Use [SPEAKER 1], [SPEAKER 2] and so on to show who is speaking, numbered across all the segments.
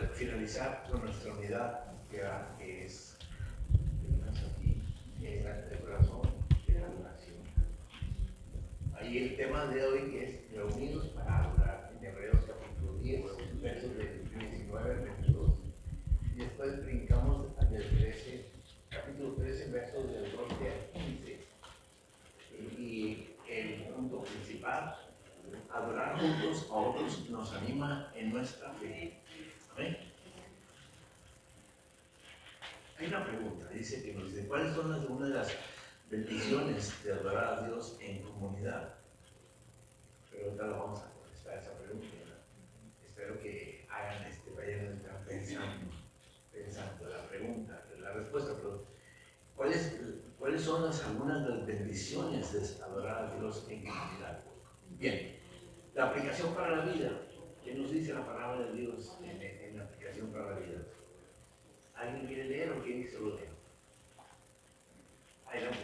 [SPEAKER 1] finalizar con nuestra unidad, que es aquí, el corazón de la adoración. Ahí el tema de hoy es reunidos para adorar, en Hebreos capítulo 10, versos del 19 al 22. Y después brincamos del 13, capítulo 13, versos del 12 al 15. Y el punto principal, adorar juntos a otros nos anima en nuestra fe. Amén. Hay una pregunta, dice que nos dice, ¿cuáles son algunas de las bendiciones de adorar a Dios en comunidad? Pero ahorita lo vamos a contestar esa pregunta. Espero que vayan pensando la pregunta, la respuesta, pero ¿cuáles son algunas de las bendiciones de adorar a Dios en comunidad? Bien, la aplicación para la vida. ¿Qué nos dice la palabra de Dios en la aplicación para la vida? ¿Alguien quiere leer o quiere que se lo lea? Adelante.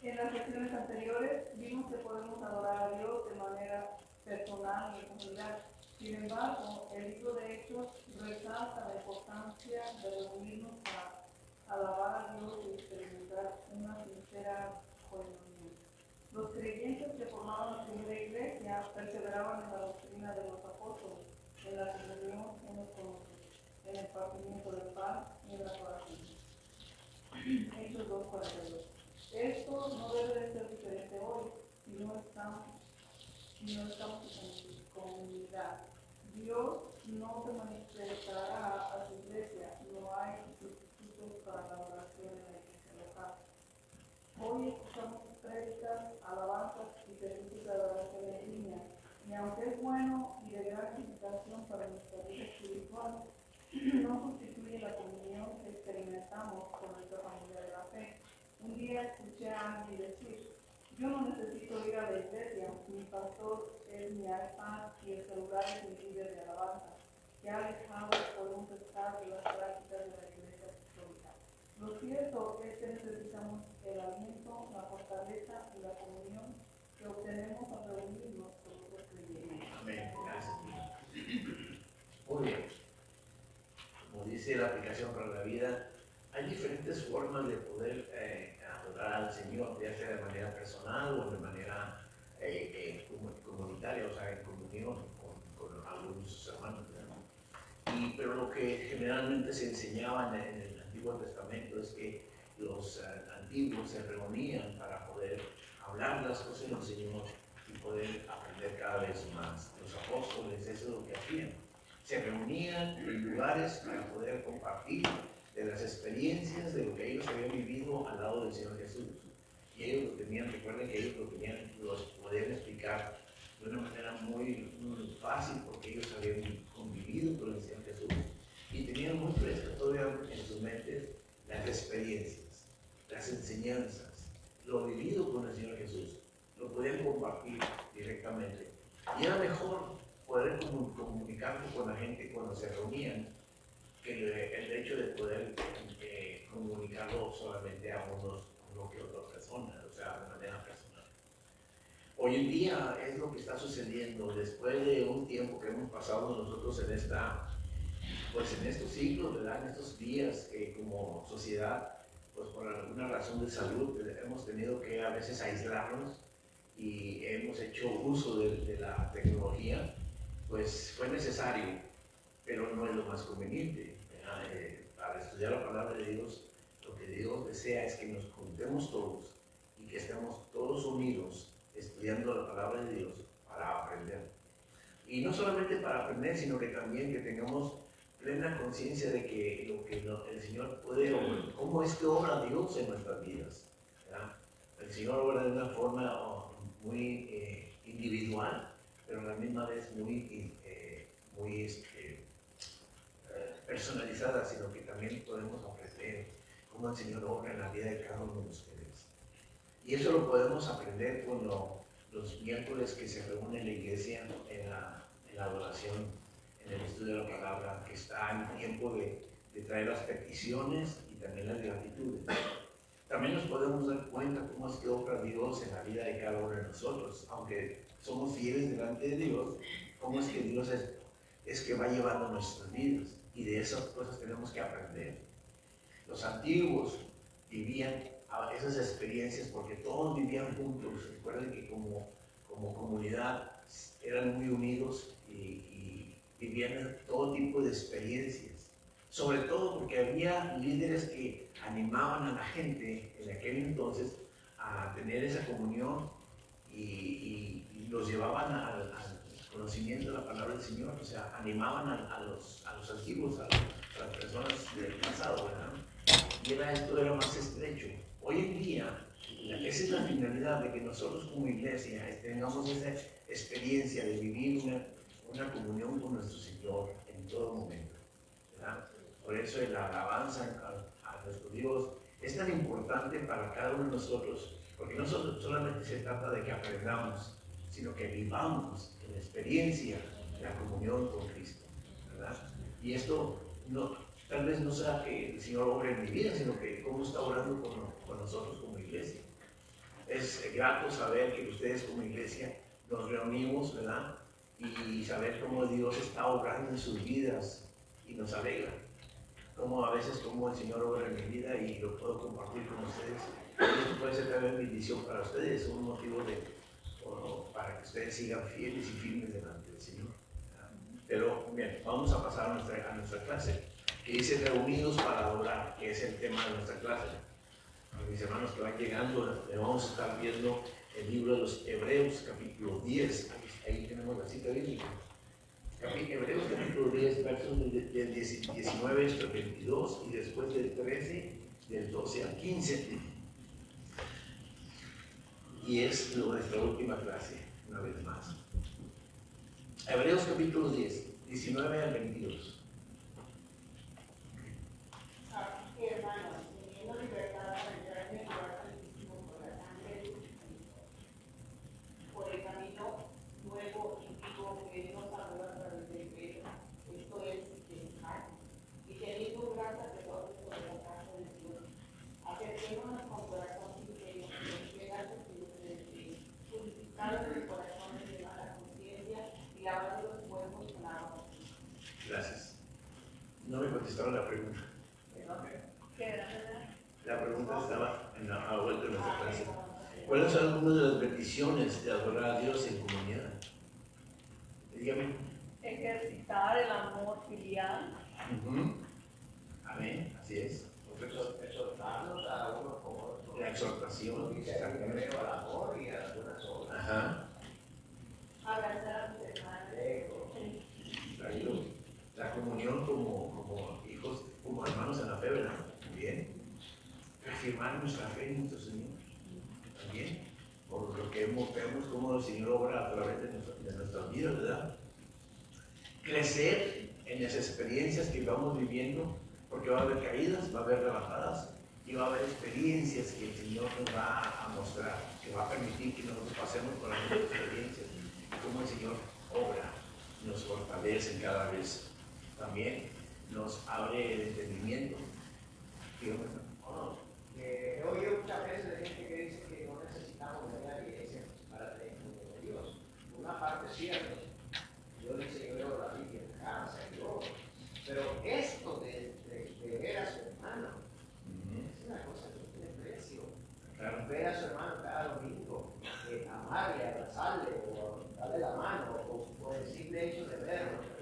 [SPEAKER 2] En las lecciones anteriores vimos que podemos adorar a Dios de manera personal y en comunidad. Sin embargo, el libro de Hechos resalta la importancia de reunirnos para alabar a Dios y experimentar una sincera comunión. Los creyentes que formaban la primera iglesia perseveraban en la doctrina de los apóstoles, en la comunión unos con otros, en el partimiento del pan y en la oración. Hechos 2:42. Esto no debe de ser diferente hoy si no estamos en comunidad. Dios no se manifestará a su iglesia, no hay sustitutos para la oración en la iglesia local. Hoy escuchamos prédicas, alabanzas y servicios de adoración en línea, y aunque es bueno y de gran edificación para nuestra vida espiritual, no sustituye la comunión que experimentamos con nuestra familia de la fe. Un día escuché a alguien decir: yo no necesito ir a la iglesia, mi pastor es mi iPad y el celular es mi líder de alabanza, que ha dejado por un pescar de las prácticas de la iglesia católica. Lo cierto es que necesitamos el aliento, la fortaleza y la comunión que obtenemos al reunirnos con otros creyentes.
[SPEAKER 1] Amén. Gracias. Muy bien. Como dice la aplicación para la vida, hay diferentes formas de poder adorar al Señor, ya sea de manera personal o de manera comunitaria, o sea, en comunión con algunos de sus hermanos. Pero lo que generalmente se enseñaba en el Antiguo Testamento es que los antiguos se reunían para poder hablar las cosas del Señor y poder aprender cada vez más. Los apóstoles, eso es lo que hacían. Se reunían en lugares para poder compartir de las experiencias de lo que ellos habían vivido al lado del Señor Jesús. Y ellos lo tenían, recuerden que ellos los podían explicar de una manera muy fácil, porque ellos habían convivido con el Señor Jesús y tenían muy frescas todavía en sus mentes las experiencias, las enseñanzas, lo vivido con el Señor Jesús. Lo podían compartir directamente. Y era mejor poder comunicarse con la gente cuando se reunían que el hecho de poder comunicarlo solamente a uno que otra persona, o sea, de manera personal. Hoy en día es lo que está sucediendo después de un tiempo que hemos pasado nosotros en estos siglos, ¿verdad? En estos días como sociedad, pues por alguna razón de salud hemos tenido que a veces aislarnos y hemos hecho uso de la tecnología. Pues fue necesario, pero no es lo más conveniente. Para estudiar la palabra de Dios, lo que Dios desea es que nos juntemos todos y que estemos todos unidos estudiando la palabra de Dios para aprender. Y no solamente para aprender, sino que también que tengamos plena conciencia de que el Señor puede, cómo es que obra Dios en nuestras vidas, ¿verdad? El Señor obra de una forma muy individual, pero a la misma vez muy personalizada, sino que también podemos aprender cómo el Señor obra en la vida de cada uno de ustedes. Y eso lo podemos aprender cuando los miércoles que se reúne la iglesia en la adoración, en el estudio de la palabra, que está en tiempo de traer las peticiones y también las gratitudes. También nos podemos dar cuenta cómo es que obra Dios en la vida de cada uno de nosotros, aunque somos fieles delante de Dios, cómo es que Dios es que va llevando nuestras vidas y de esas cosas tenemos que aprender. Los antiguos vivían esas experiencias porque todos vivían juntos. Recuerden que como comunidad eran muy unidos y vivían todo tipo de experiencias. Sobre todo porque había líderes que animaban a la gente en aquel entonces a tener esa comunión y los llevaban al conocimiento de la palabra del Señor, o sea, animaban a los antiguos, a las personas del pasado, ¿verdad? Y esto era más estrecho. Hoy en día, esa es la finalidad de que nosotros como iglesia tengamos esa experiencia de vivir una comunión con nuestro Señor en todo momento, ¿verdad? Por eso la alabanza a nuestro Dios es tan importante para cada uno de nosotros, porque no solamente se trata de que aprendamos, sino que vivamos en la experiencia de la comunión con Cristo, ¿verdad? Y esto tal vez no sea que el Señor obre en mi vida, sino que cómo está orando con nosotros como iglesia. Es grato saber que ustedes como iglesia nos reunimos, ¿verdad? Y saber cómo Dios está obrando en sus vidas y nos alegra. Como a veces como el Señor obra en mi vida y lo puedo compartir con ustedes. Esto puede ser también bendición para ustedes, un motivo para que ustedes sigan fieles y firmes delante del Señor. Pero bien, vamos a pasar a nuestra clase, que dice reunidos para adorar, que es el tema de nuestra clase. A mis hermanos que van llegando, le vamos a estar viendo el libro de los Hebreos, capítulo 10. Ahí tenemos la cita bíblica. Hebreos capítulo 10, versos del 19 hasta el 22 y después del 13, del 12 al 15. Y es nuestra última clase, una vez más. Hebreos capítulo 10, 19 al 22.
[SPEAKER 3] Así que, hermanos, teniendo libertad para entrar en el lugar santísimo por la sangre de Jesucristo, por el camino nuevo y vivo que Él nos abrió a través del velo, esto es, del mar, y teniendo un gran sacerdote sobre la casa de Dios, acerquémonos con corazón sincero, delante purificados de corazones de mala conciencia y lavando los cuerpos con agua.
[SPEAKER 1] Gracias. No me contestaron la pregunta.
[SPEAKER 2] ¿Qué era?
[SPEAKER 1] La pregunta estaba en la vuelta de nuestra clase. ¿Cuáles son algunas de las bendiciones de adorar a Dios en comunidad? Dígame.
[SPEAKER 2] Ejercitar el amor filial.
[SPEAKER 1] Amén, así es.
[SPEAKER 4] Exhortarnos a uno con otro.
[SPEAKER 1] La exhortación.
[SPEAKER 4] Exactamente. Al amor y a las buenas obras.
[SPEAKER 1] Ajá.
[SPEAKER 3] Abrazar a mis hermanos.
[SPEAKER 1] Claro. La comunión como hijos, como hermanos en la fe, ¿verdad? Bien. Reafirmar nuestra fe en nuestro Señor. También. Por lo que vemos cómo el Señor obra a través de nuestras vidas, ¿verdad? Crecer en las experiencias que vamos viviendo, porque va a haber caídas, va a haber rebajadas y va a haber experiencias que el Señor nos va a mostrar, que va a permitir que nosotros pasemos por las experiencias y cómo el Señor obra, nos fortalece cada vez. También nos abre el entendimiento.
[SPEAKER 4] He oído muchas veces de gente que dice que no necesitamos venir a la iglesia para tener comunión con Dios. Una parte es cierto. Dios dice, yo leo la Biblia en casa, pero esto de ver a su hermano es una cosa que no tiene precio.
[SPEAKER 1] Claro.
[SPEAKER 4] Ver a su hermano cada domingo, amarle, abrazarle, o darle la mano, o el simple hecho de verlo.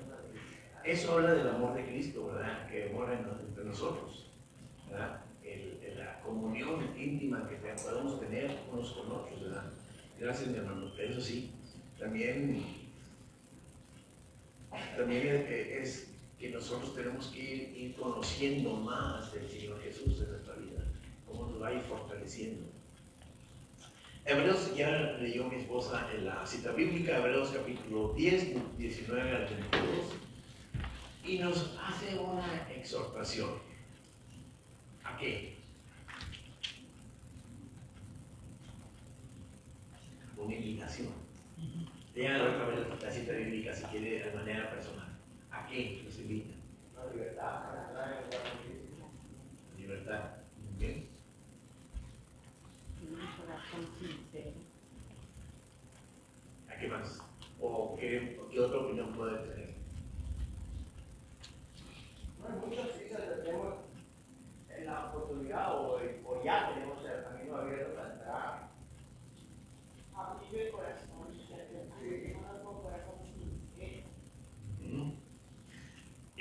[SPEAKER 1] Eso habla del amor de Cristo, ¿verdad? Que mora entre nosotros, ¿verdad? La comunión íntima que podemos tener unos con otros, ¿verdad? Gracias, mi hermano. Eso sí, también es que nosotros tenemos que ir conociendo más del Señor Jesús en nuestra vida, cómo nos va a ir fortaleciendo. Hebreos, ya leyó mi esposa en la cita bíblica, Hebreos capítulo 10, 19 al 22, y nos hace una exhortación. ¿A qué? Una invitación. Lean otra vez la cita bíblica si quiere de manera personal. ¿A qué nos invita?
[SPEAKER 4] La libertad para entrar en el lugar santísimo.
[SPEAKER 1] Libertad. ¿Bien?
[SPEAKER 2] Un corazón sincero.
[SPEAKER 1] ¿A qué más? ¿O qué otra opinión puede tener?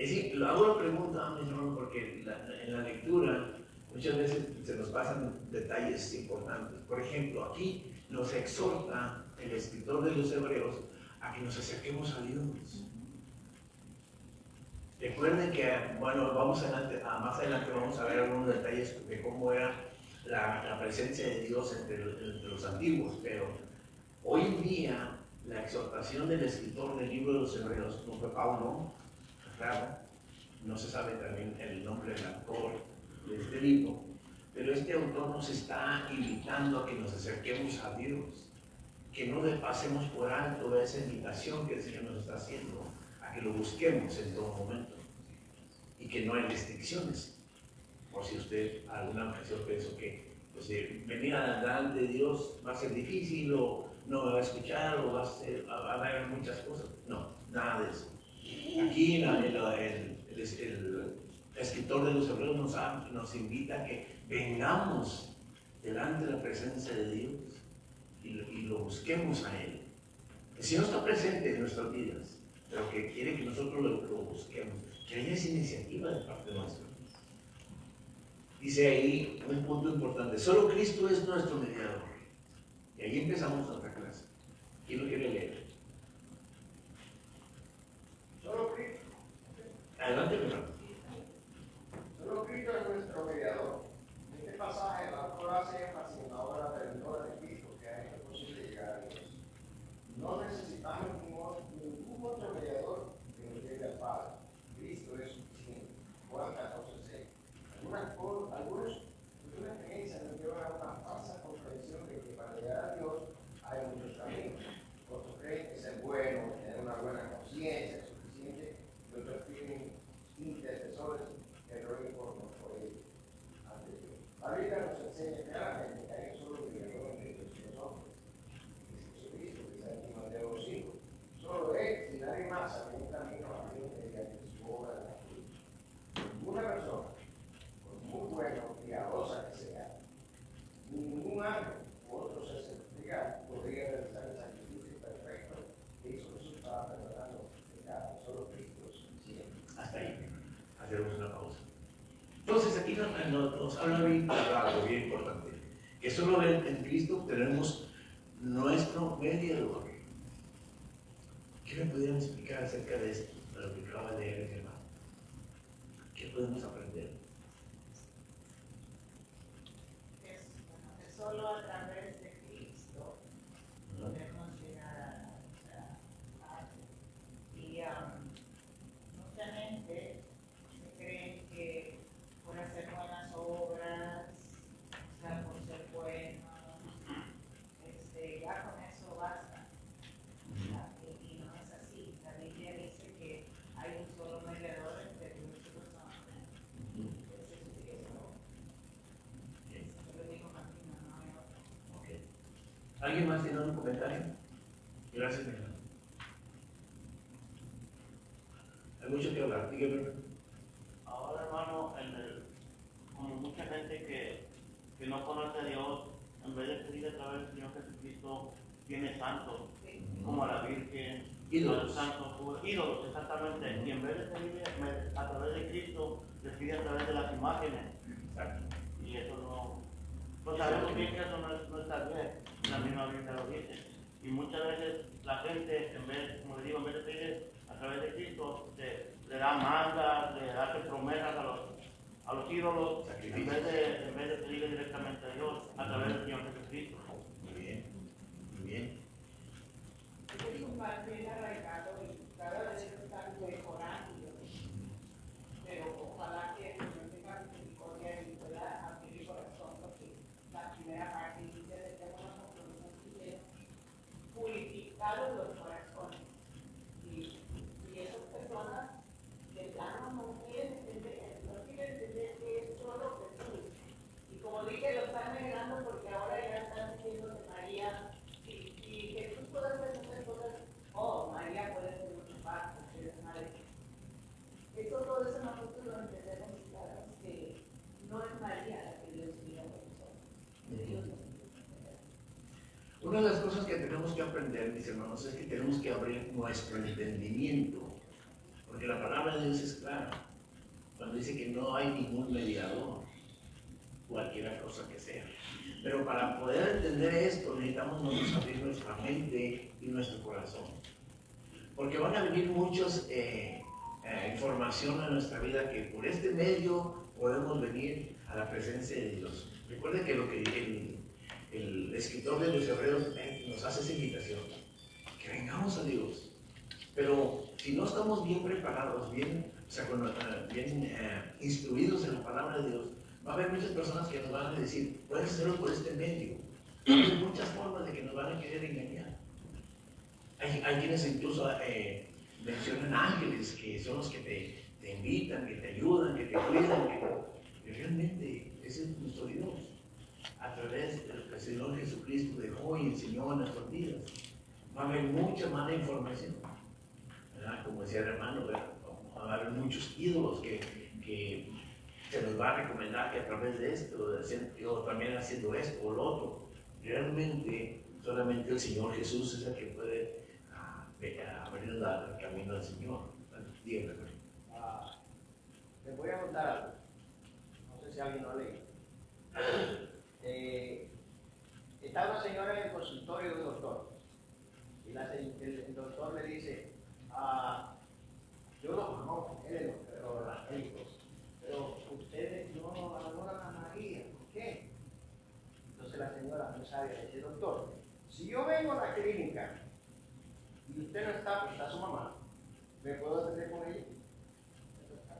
[SPEAKER 1] Es decir, lo hago la pregunta, mis hermanos, porque en la lectura muchas veces se nos pasan detalles importantes. Por ejemplo, aquí nos exhorta el escritor de los Hebreos a que nos acerquemos a Dios. Recuerden que, bueno, más adelante vamos a ver algunos detalles de cómo era la presencia de Dios entre los antiguos, pero hoy en día la exhortación del escritor del libro de los Hebreos no fue Pablo, claro, no se sabe también el nombre del autor de este libro, pero este autor nos está invitando a que nos acerquemos a Dios, que no le pasemos por alto esa invitación que el Señor nos está haciendo, a que lo busquemos en todo momento y que no hay restricciones. Por si usted alguna ocasión pensó que pues, venir adelante de Dios va a ser difícil o no me va a escuchar o va a haber muchas cosas. No, nada de eso. Aquí el escritor de los Hebreos nos invita a que vengamos delante de la presencia de Dios y lo busquemos a Él. El Señor está presente en nuestras vidas, pero que quiere que nosotros lo busquemos, que haya esa iniciativa de parte nuestra. Dice ahí un punto importante: solo Cristo es nuestro mediador. Y ahí empezamos nuestra clase. ¿Quién lo quiere leer?
[SPEAKER 4] Solo Cristo.
[SPEAKER 1] Adelante, hermano.
[SPEAKER 4] Solo Cristo es nuestro mediador. En este pasaje el autor hace énfasis en la obra redentora de Cristo que ha hecho posible llegar a Dios. No necesitamos ningún otro mediador que nos lleve al Padre. Cristo es suficiente. Juan 14:6. Algunas creencias nos llevan a una falsa comprensión de que para llegar a Dios hay muchos caminos. Otros creen que ser bueno, tener una buena conciencia es suficiente, y otros tienen intercesores que rueguen por ellos ante Dios. La Biblia nos enseña claramente que hay un solo mediador entre Dios y los hombres, que es Jesucristo, que está aquí en Mateo 5. Solo Él y nadie más abre un camino a Dios mediante su obra de la cruz. Ninguna persona, por muy buena o piadosa que sea, ningún ángel u otro ser celestial podría realizar el sacrificio perfecto que hizo Jesús para perdonarnos pecados. Solo Cristo es suficiente.
[SPEAKER 1] Hasta ahí. Hacemos una pausa. Entonces aquí nos habla bien claro, bien importante, que solo en Cristo tenemos nuestro mediador. ¿Qué me pudieran explicar acerca de esto, de lo que acaba de leer el hermano? ¿Qué podemos aprender?
[SPEAKER 3] Es solo a través de Cristo podemos llegar a y mucha gente se cree que por hacer buenas obras, o sea, por ser bueno, ya con eso basta. Y no es así. La Biblia dice que hay un solo mediador entre Dios y los hombres. Es Jesucristo. Eso lo dijo Martina, no hay otro.
[SPEAKER 1] Okay. ¿Alguien más tiene un comentario? Gracias, mi hermano. Hay mucho que hablar. Dígame.
[SPEAKER 5] Ahora, hermano, como mucha gente que no conoce a Dios, en vez de pedir a través del Señor Jesucristo, tiene santos, como a la Virgen,
[SPEAKER 1] Ídolos.
[SPEAKER 5] los santos, ídolos, exactamente. Y en vez de pedir a través de Cristo, les pide a través de las imágenes.
[SPEAKER 1] Exacto.
[SPEAKER 5] Y eso no sabemos bien que eso no está bien. La misma Biblia lo dice. Y muchas veces la gente, en vez de pedir a través de Cristo, le da mandas, le hace promesas a los ídolos, en vez de pedirle directamente a Dios a través del Señor Jesucristo.
[SPEAKER 1] Muy bien. Muy bien.
[SPEAKER 3] Es un mal bien arraigado y cada vez están mejorando. Pero ojalá que el Señor tenga misericordia y pueda abrir el corazón, porque la primera parte dice de que una compromiso purificados los corazones. Y esas personas de plano no quieren entender que es solo Jesús. Y como dije, lo están negando porque ahora ya están diciendo que María, si Jesús puede hacer muchas cosas, María puede ser mucho más, porque es madre. Todo eso nosotros lo entendemos claro, que no es María la que Dios mira a nosotros. Dios nos mira.
[SPEAKER 1] Una de las cosas que tenemos que aprender, mis hermanos, es que tenemos que abrir nuestro entendimiento. Porque Porque la palabra de Dios es clara. Cuando dice que no hay ningún mediador, cualquier cosa que sea. Pero para poder entender esto, necesitamos nosotros abrir nuestra mente y nuestro corazón. Porque van a venir muchas información a nuestra vida que por este medio podemos venir a la presencia de Dios. Recuerden que lo que el escritor de los Hebreos nos hace esa invitación, que vengamos a Dios. Pero si no estamos bien preparados, bien instruidos en la palabra de Dios, va a haber muchas personas que nos van a decir, puedes hacerlo por este medio. Hay muchas formas de que nos van a querer engañar. Hay quienes incluso mencionan ángeles, que son los que te invitan, que te ayudan, que te cuidan, que realmente ese es nuestro Dios. A través de lo que el Señor Jesucristo dejó y enseñó en nuestras vidas. Va a haber mucha mala información, ¿verdad? Como decía el hermano, ¿verdad? Va a haber muchos ídolos que se nos va a recomendar que a través de esto, o también haciendo esto o lo otro. Realmente, solamente el Señor Jesús es el que puede abrir el camino al Señor. Dígame.
[SPEAKER 4] Les voy a contar algo. No sé si alguien lo ha leído. Está una señora en el consultorio de un doctor. Y el doctor le dice, yo lo conozco, él es los médicos, pero ustedes no adoran a María, ¿por qué? Entonces la señora no sabe, le dice, doctor, si yo vengo a la clínica y usted no está, pues está su mamá, ¿me puedo atender con ella?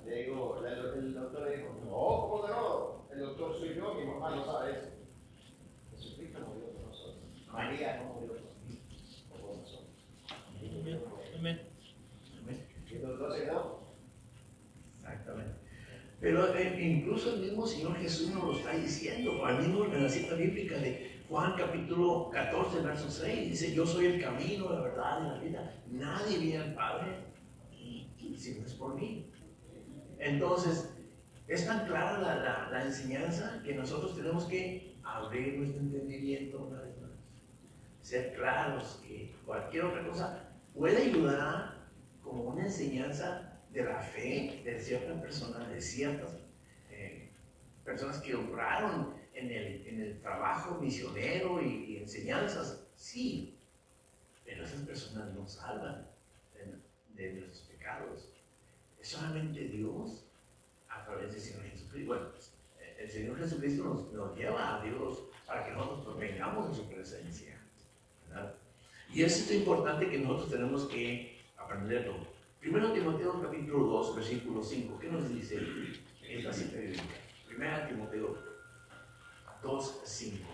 [SPEAKER 4] Le digo, el doctor le dijo, no, ¿cómo que no? El doctor soy yo, mi mamá no sabe eso. Jesucristo murió por nosotros. María no murió por nosotros.
[SPEAKER 5] Amén.
[SPEAKER 4] Y el doctor se quedó.
[SPEAKER 1] Exactamente. Pero incluso el mismo Señor Jesús nos lo está diciendo, al mismo en la cita bíblica de Juan capítulo 14, verso 6, dice, yo soy el camino, la verdad y la vida. Nadie viene al Padre si no es por mí. Entonces, es tan clara la enseñanza que nosotros tenemos que abrir nuestro entendimiento una vez más. Ser claros que cualquier otra cosa puede ayudar como una enseñanza de la fe de ciertas personas, de ciertas personas que obraron en el trabajo misionero y enseñanzas, sí, pero esas personas no salvan de nuestros pecados. Es solamente Dios a través del Señor Jesucristo. Bueno, el Señor Jesucristo nos lleva a Dios para que nosotros vengamos en su presencia, ¿verdad? Y eso es importante que nosotros tenemos que aprenderlo. Primero Timoteo capítulo 2, versículo 5. ¿Qué nos dice esta cita bíblica? Primera Timoteo 2, 5.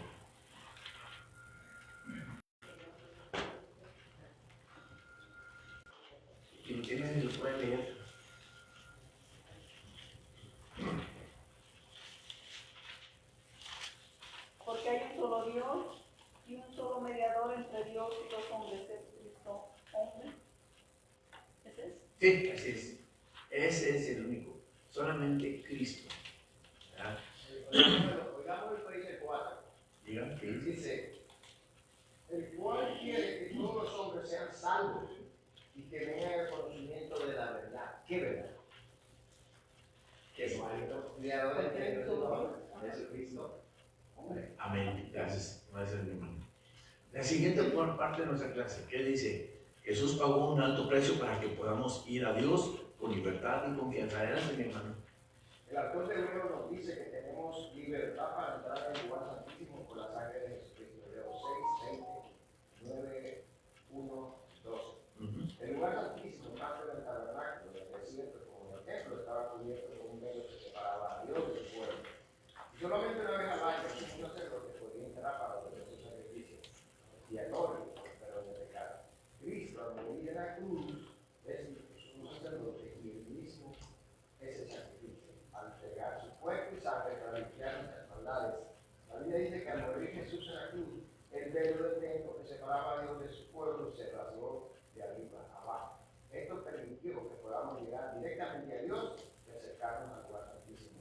[SPEAKER 1] Si lo tienen, lo pueden leer.
[SPEAKER 2] Porque hay un solo Dios y un solo mediador entre Dios y los hombres, es Cristo, hombre. ¿Ese es?
[SPEAKER 1] Sí, así es. Ese es el único. Solamente Cristo. ¿Verdad?
[SPEAKER 4] Oigamos lo que dice el 4.
[SPEAKER 1] Digan que
[SPEAKER 4] Dice, el cual quiere que todos los hombres sean salvos y que vengan al conocimiento de la verdad. ¿Qué verdad? Que es válido. Creador entre nosotros, Jesucristo. Hombre.
[SPEAKER 1] amén. Gracias. Gracias, mi hermano. La siguiente parte de nuestra clase, ¿qué dice? Jesús pagó un alto precio para que podamos ir a Dios con libertad y confianza. Adelante, mi hermano.
[SPEAKER 4] El autor de Hebreos nos dice que tenemos libertad para entrar en el lugar santísimo por la sangre de Jesucristo. Hebreos 6, 20, 9, 1, 12. El lugar santísimo, tanto en el tabernáculo, en el desierto como en el templo, estaba cubierto con un velo que separaba a Dios del pueblo. Y solamente una vez al año, un sacerdote podía entrar para ofrecer su sacrificio expiatorio, pero de pecado. Cristo, al morir en la cruz, es un sacerdote y el mismo es el sacrificio, al entregar su cuerpo y sangre para limpiar nuestras maldades. La Biblia dice que al morir Jesús en la cruz, el velo del templo que separaba a Dios de su pueblo se rasgó de arriba a abajo. Esto permitió que podamos llegar directamente a Dios y acercarnos al lugar santísimo.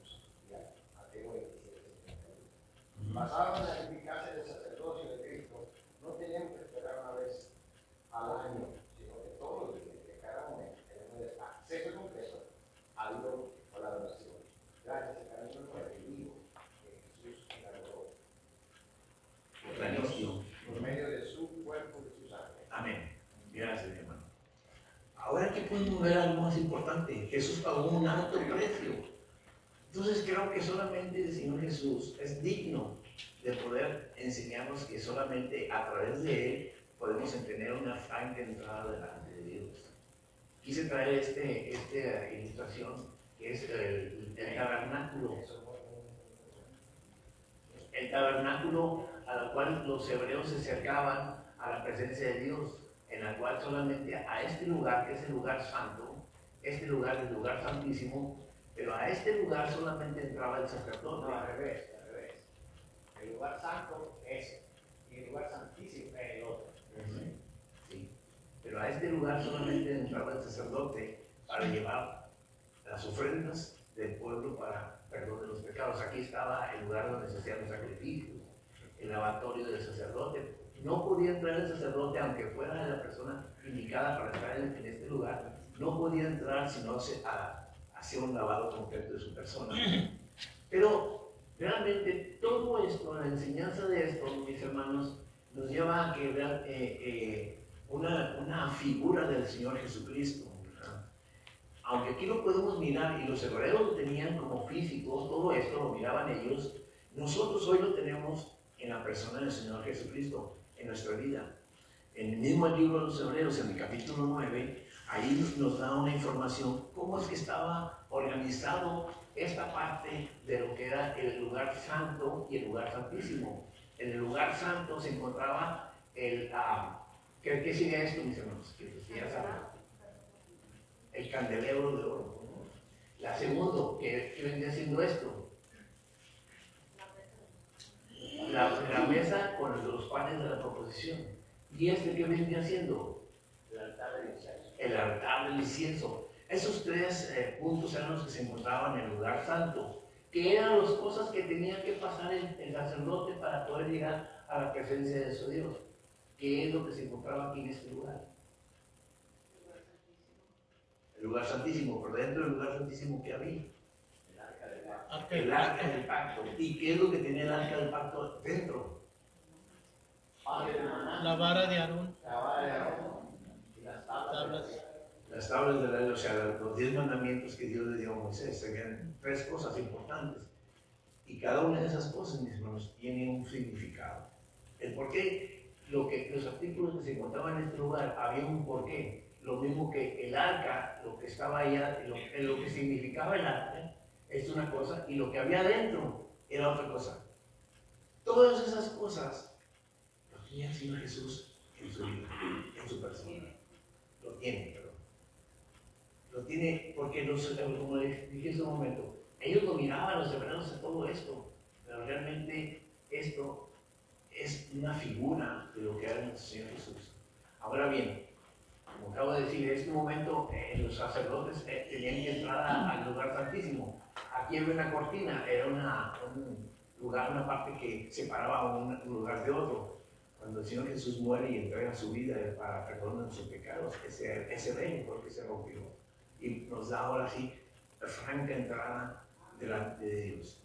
[SPEAKER 4] Mateo 27:71. Basado en la eficacia del sacerdocio de Cristo, no tenemos que esperar una vez al año, sino que todos los días, de cada momento, tenemos acceso
[SPEAKER 1] importante. Jesús pagó un alto precio. Entonces creo que solamente el Señor Jesús es digno de poder enseñarnos que solamente a través de Él podemos tener una franca entrada delante de Dios. Quise traer esta ilustración, que es el tabernáculo. El tabernáculo al cual los hebreos se acercaban a la presencia de Dios, en la cual solamente a este lugar, que es el lugar santo, este lugar es el lugar santísimo, pero a este lugar solamente entraba el sacerdote.
[SPEAKER 4] No, al revés, al revés. El lugar santo es, y el lugar santísimo es el otro.
[SPEAKER 1] Sí. Pero a este lugar solamente entraba el sacerdote para llevar las ofrendas del pueblo para perdón de los pecados. Aquí estaba el lugar donde se hacían los sacrificios, el lavatorio del sacerdote. No podía entrar el sacerdote, aunque fuera la persona indicada para entrar en este lugar, no podía entrar si no se hacía un lavado completo de su persona. Pero realmente todo esto, la enseñanza de esto, mis hermanos, nos lleva a que vean una figura del Señor Jesucristo, ¿verdad? Aunque aquí lo podemos mirar, y los hebreos lo tenían como físicos, todo esto lo miraban ellos, nosotros hoy lo tenemos en la persona del Señor Jesucristo, en nuestra vida. En el mismo libro de los Hebreos, en el capítulo 9, ahí nos da una información cómo es que estaba organizado esta parte de lo que era el lugar santo y el lugar santísimo. En el lugar santo se encontraba ¿qué sería esto, mis hermanos? Que ya saben. El candelero de oro, ¿no? La segunda, ¿qué vendría siendo esto? La mesa con los panes de la proposición. ¿Y qué vendría siendo?
[SPEAKER 4] El altar del incienso.
[SPEAKER 1] El altar del incienso. Esos tres puntos eran los que se encontraban en el lugar santo, que eran las cosas que tenía que pasar el sacerdote para poder llegar a la presencia de su Dios. ¿Qué es lo que se encontraba aquí en este lugar? El lugar santísimo, por dentro del lugar santísimo que había.
[SPEAKER 4] El arca del pacto.
[SPEAKER 1] El arca del pacto. ¿Y qué es lo que tenía el arca del pacto dentro?
[SPEAKER 6] La vara de Aarón.
[SPEAKER 4] La vara de Aarón. Y las tablas.
[SPEAKER 1] Las tablas de la ley, o sea, los 10 mandamientos que Dios le dio a Moisés, serían 3 cosas importantes. Y cada una de esas cosas, mis hermanos, tiene un significado. El porqué, los artículos que se encontraban en este lugar, había un porqué. Lo mismo que el arca, lo que estaba allá, lo que significaba el arca, es una cosa, y lo que había adentro era otra cosa. Todas esas cosas lo tenía el Señor Jesús en su vida, en su persona. Lo tiene, perdón. Lo tiene porque, como les dije hace un momento, ellos dominaban los hebreos de todo esto, pero realmente esto es una figura de lo que era nuestro Señor Jesús. Ahora bien, como acabo de decir, en este momento los sacerdotes tenían que entrar al lugar santísimo. Aquí había una cortina, era un lugar, una parte que separaba un lugar de otro. Cuando el Señor Jesús muere y entrega su vida para perdonar sus pecados, ese velo fue el que se rompió. Y nos da ahora sí la franca entrada delante de Dios.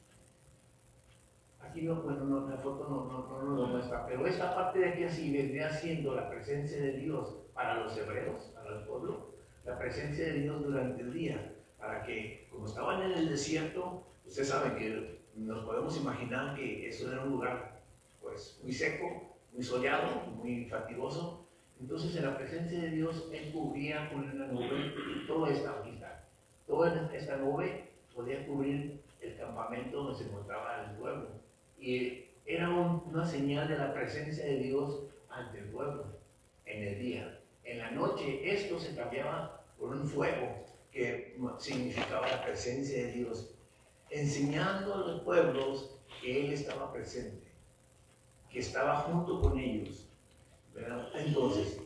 [SPEAKER 1] Aquí la foto no nos lo muestra, pero esta parte de aquí así vendría siendo la presencia de Dios para los hebreos, para el pueblo, la presencia de Dios durante el día, para que, como estaban en el desierto, ustedes saben que nos podemos imaginar que eso era un lugar pues muy seco, muy soleado, muy fatigoso. Entonces en la presencia de Dios Él cubría con una nube toda esta nube podía cubrir el campamento donde se encontraba el pueblo, y era una señal de la presencia de Dios ante el pueblo en el día. En la noche esto se cambiaba por un fuego que significaba la presencia de Dios, enseñando a los pueblos que Él estaba presente, que estaba junto con ellos, ¿verdad? Entonces,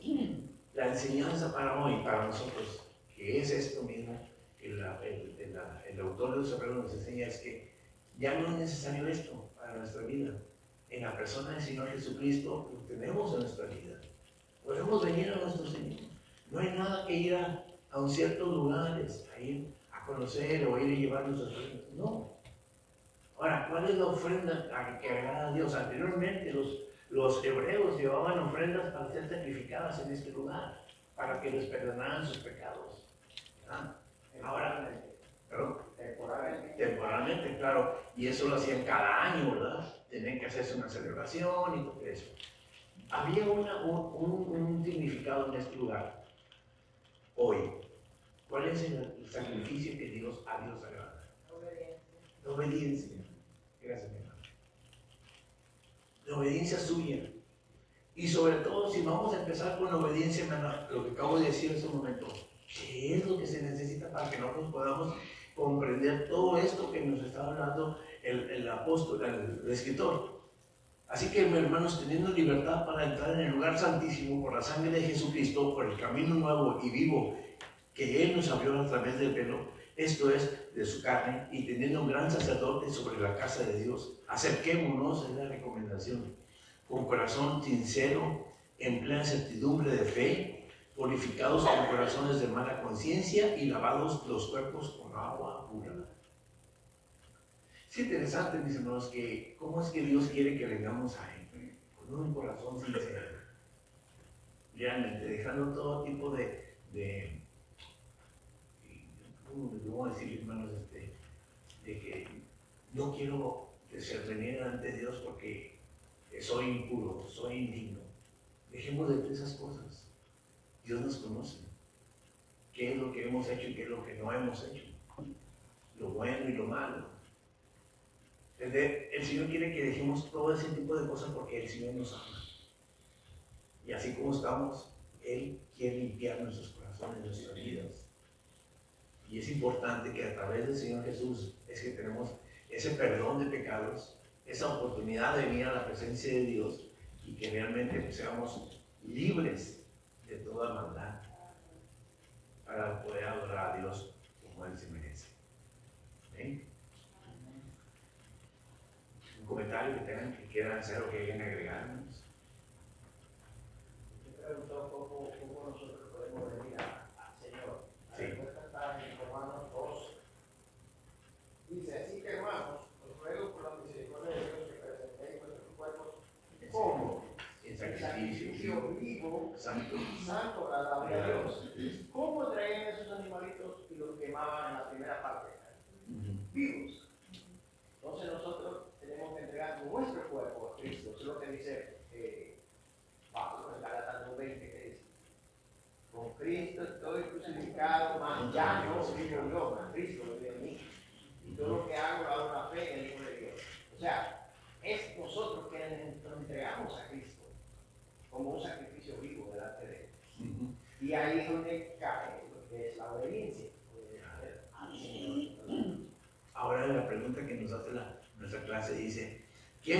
[SPEAKER 1] la enseñanza para hoy, para nosotros, que es esto mismo, que el autor de los Hebreos nos enseña, es que ya no es necesario esto para nuestra vida. En la persona del Señor Jesucristo lo tenemos en nuestra vida. Podemos venir a nuestro Señor. No hay nada que ir a un ciertos lugares, a ir a conocer o ir a llevar nuestras ofrendas. No. Ahora, ¿cuál es la ofrenda que agrada a Dios? Anteriormente los hebreos llevaban ofrendas para ser sacrificadas en este lugar, para que les perdonaran sus pecados. Ah, ahora, perdón,
[SPEAKER 4] temporalmente.
[SPEAKER 1] temporalmente, claro, y eso lo hacían cada año, ¿verdad? Tenían que hacerse una celebración y todo eso. Había un significado en este lugar. Hoy, ¿cuál es el sacrificio que a Dios agrada? La obediencia. Gracias, mi hermano. La obediencia suya. Y sobre todo, si vamos a empezar con la obediencia, hermano, lo que acabo de decir en ese momento, ¿qué es lo que se necesita para que nosotros podamos comprender todo esto que nos está hablando el apóstol, el escritor? Así que, hermanos, teniendo libertad para entrar en el lugar santísimo por la sangre de Jesucristo, por el camino nuevo y vivo que Él nos abrió a través del velo, esto es, de su carne, y teniendo un gran sacerdote sobre la casa de Dios, acerquémonos, es la recomendación, con corazón sincero, en plena certidumbre de fe, purificados con corazones de mala conciencia y lavados los cuerpos con agua pura. Es interesante, mis hermanos, que cómo es que Dios quiere que vengamos a Él, con un corazón sincero, realmente, dejando todo tipo ¿cómo les voy a decir, hermanos? De que no quiero que se renieguen ante Dios porque soy impuro, soy indigno. Dejemos de hacer esas cosas. Dios nos conoce. ¿Qué es lo que hemos hecho y qué es lo que no hemos hecho? Lo bueno y lo malo. El Señor quiere que dejemos todo ese tipo de cosas porque el Señor nos ama. Y así como estamos, Él quiere limpiar nuestros corazones, nuestras vidas. Y es importante que a través del Señor Jesús es que tenemos ese perdón de pecados, esa oportunidad de venir a la presencia de Dios y que realmente pues, seamos libres de toda maldad para poder adorar a Dios como Él se merece. ¿Sí? Un comentario que tengan, que quieran hacer o que quieran agregarnos.
[SPEAKER 4] Usted preguntó cómo nosotros podemos venir al Señor. La
[SPEAKER 1] Sí.
[SPEAKER 4] respuesta está en Romanos 2. Dice, así que hermanos, os ruego por la misericordia de Dios que presentéis vuestros cuerpos como
[SPEAKER 1] En
[SPEAKER 4] sacrificio vivo,
[SPEAKER 1] santo.
[SPEAKER 4] santo, agradable a Dios. ¿Cómo traían esos animalitos y los quemaban en la primera parte? Vivos. Entonces nosotros tenemos que entregar nuestro cuerpo a Cristo. Eso es lo que dice Pablo en Gálatas 2:20, que dice, con Cristo estoy crucificado, mas ya no vivo yo, mas Cristo vive en mí. Y todo lo que hago lo hago en la fe en el Hijo de Dios. O sea, es nosotros que nos entregamos a Cristo como un sacrificio vivo delante de Él. Y ahí es donde cae lo que es la obediencia.
[SPEAKER 1] Ahora la pregunta que nos hace nuestra clase dice, ¿qué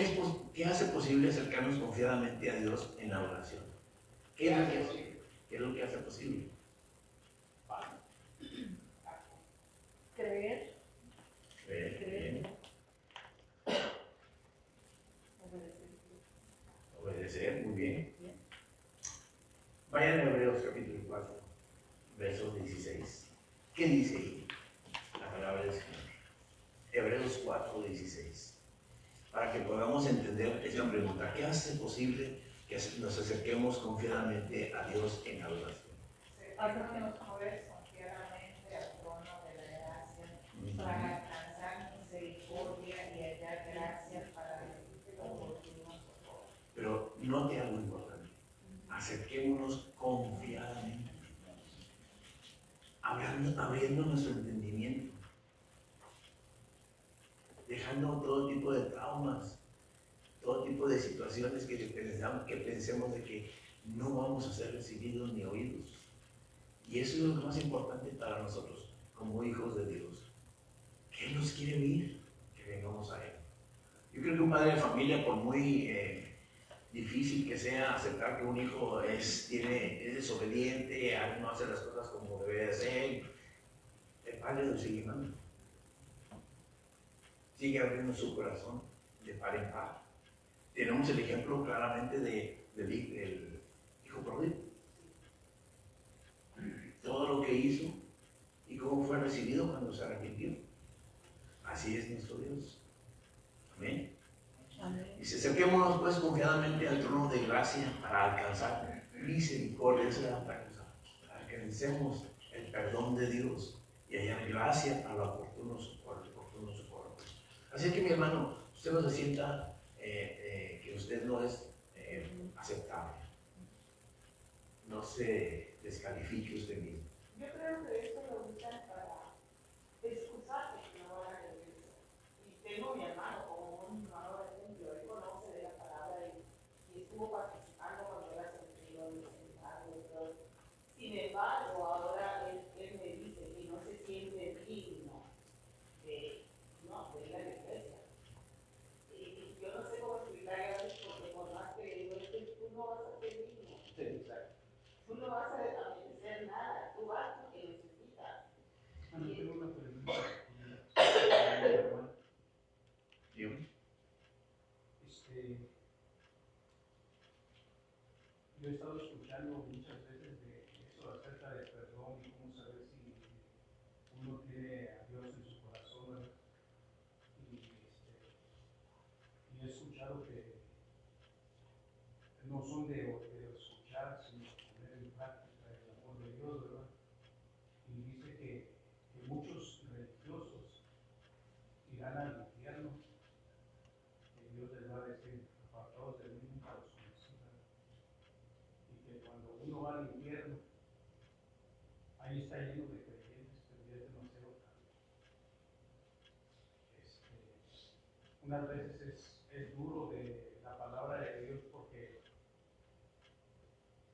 [SPEAKER 1] hace posible acercarnos confiadamente a Dios en la oración? ¿Qué es lo que hace posible?
[SPEAKER 2] Creer,
[SPEAKER 1] Bien.
[SPEAKER 2] obedecer.
[SPEAKER 1] Obedecer, muy bien. Vayan a Hebreos capítulo 4, verso 16. ¿Qué dice ahí? La palabra del Señor. Hebreos 4, 16. Para que podamos entender esta pregunta, ¿qué hace posible que nos acerquemos confiadamente a Dios en la oración?
[SPEAKER 3] Haznos mover confiadamente al trono de la gracia para alcanzar misericordia y hallar gracia para el oportuno socorro.
[SPEAKER 1] Pero note algo importante, acerquémonos confiadamente, abriendo nuestro entendimiento, dejando todo tipo de traumas, todo tipo de situaciones que pensemos de que no vamos a ser recibidos ni oídos. Y eso es lo más importante para nosotros, como hijos de Dios. Que Él nos quiere oír, que vengamos a Él. Yo creo que un padre de familia, por muy difícil que sea aceptar que un hijo es desobediente, no hace las cosas como debe de ser, el padre lo sigue amando. Sigue abriendo su corazón de par en par. Tenemos el ejemplo claramente del hijo pródigo. Todo lo que hizo y cómo fue recibido cuando se arrepintió. Así es nuestro Dios. Amén. Dice, acerquémonos pues confiadamente al trono de gracia para alcanzar misericordia, para que alcancemos el perdón de Dios y hallar gracia para el oportuno socorro. Así que mi hermano, usted no se sienta que usted no es aceptable. No se descalifique usted mismo.
[SPEAKER 3] Yo creo que esto lo usan para excusarse que no van a la iglesia. Y tengo mi hermano, como un hermano de ejemplo, él conoce de la palabra y estuvo participando cuando era sencillo en el seminario y todo. Sin embargo, ahora él me dice que no se siente digno de ir a la iglesia. Y yo no sé cómo explicarle a veces, porque por más que le digo, es que tú no vas a ser digno.
[SPEAKER 4] Sí, exacto.
[SPEAKER 3] Tú no vas a merecer nada, tú vas porque necesitas.
[SPEAKER 6] Bueno, tengo una pregunta.
[SPEAKER 1] ¿Sí?
[SPEAKER 6] Yo he estado escuchando muchas veces de eso acerca del perdón y cómo saber si uno tiene a Dios en su corazón, ¿verdad? Y he escuchado que no son de escuchar, sino poner en práctica el amor de Dios, ¿verdad? Y dice que muchos religiosos irán al infierno, que Dios les va a decir, apartados de mí nunca los conocí, ¿verdad? Y que cuando uno va al infierno, ahí está lleno de creyentes, pero ya es demasiado tarde. Unas veces es duro de la palabra de Dios porque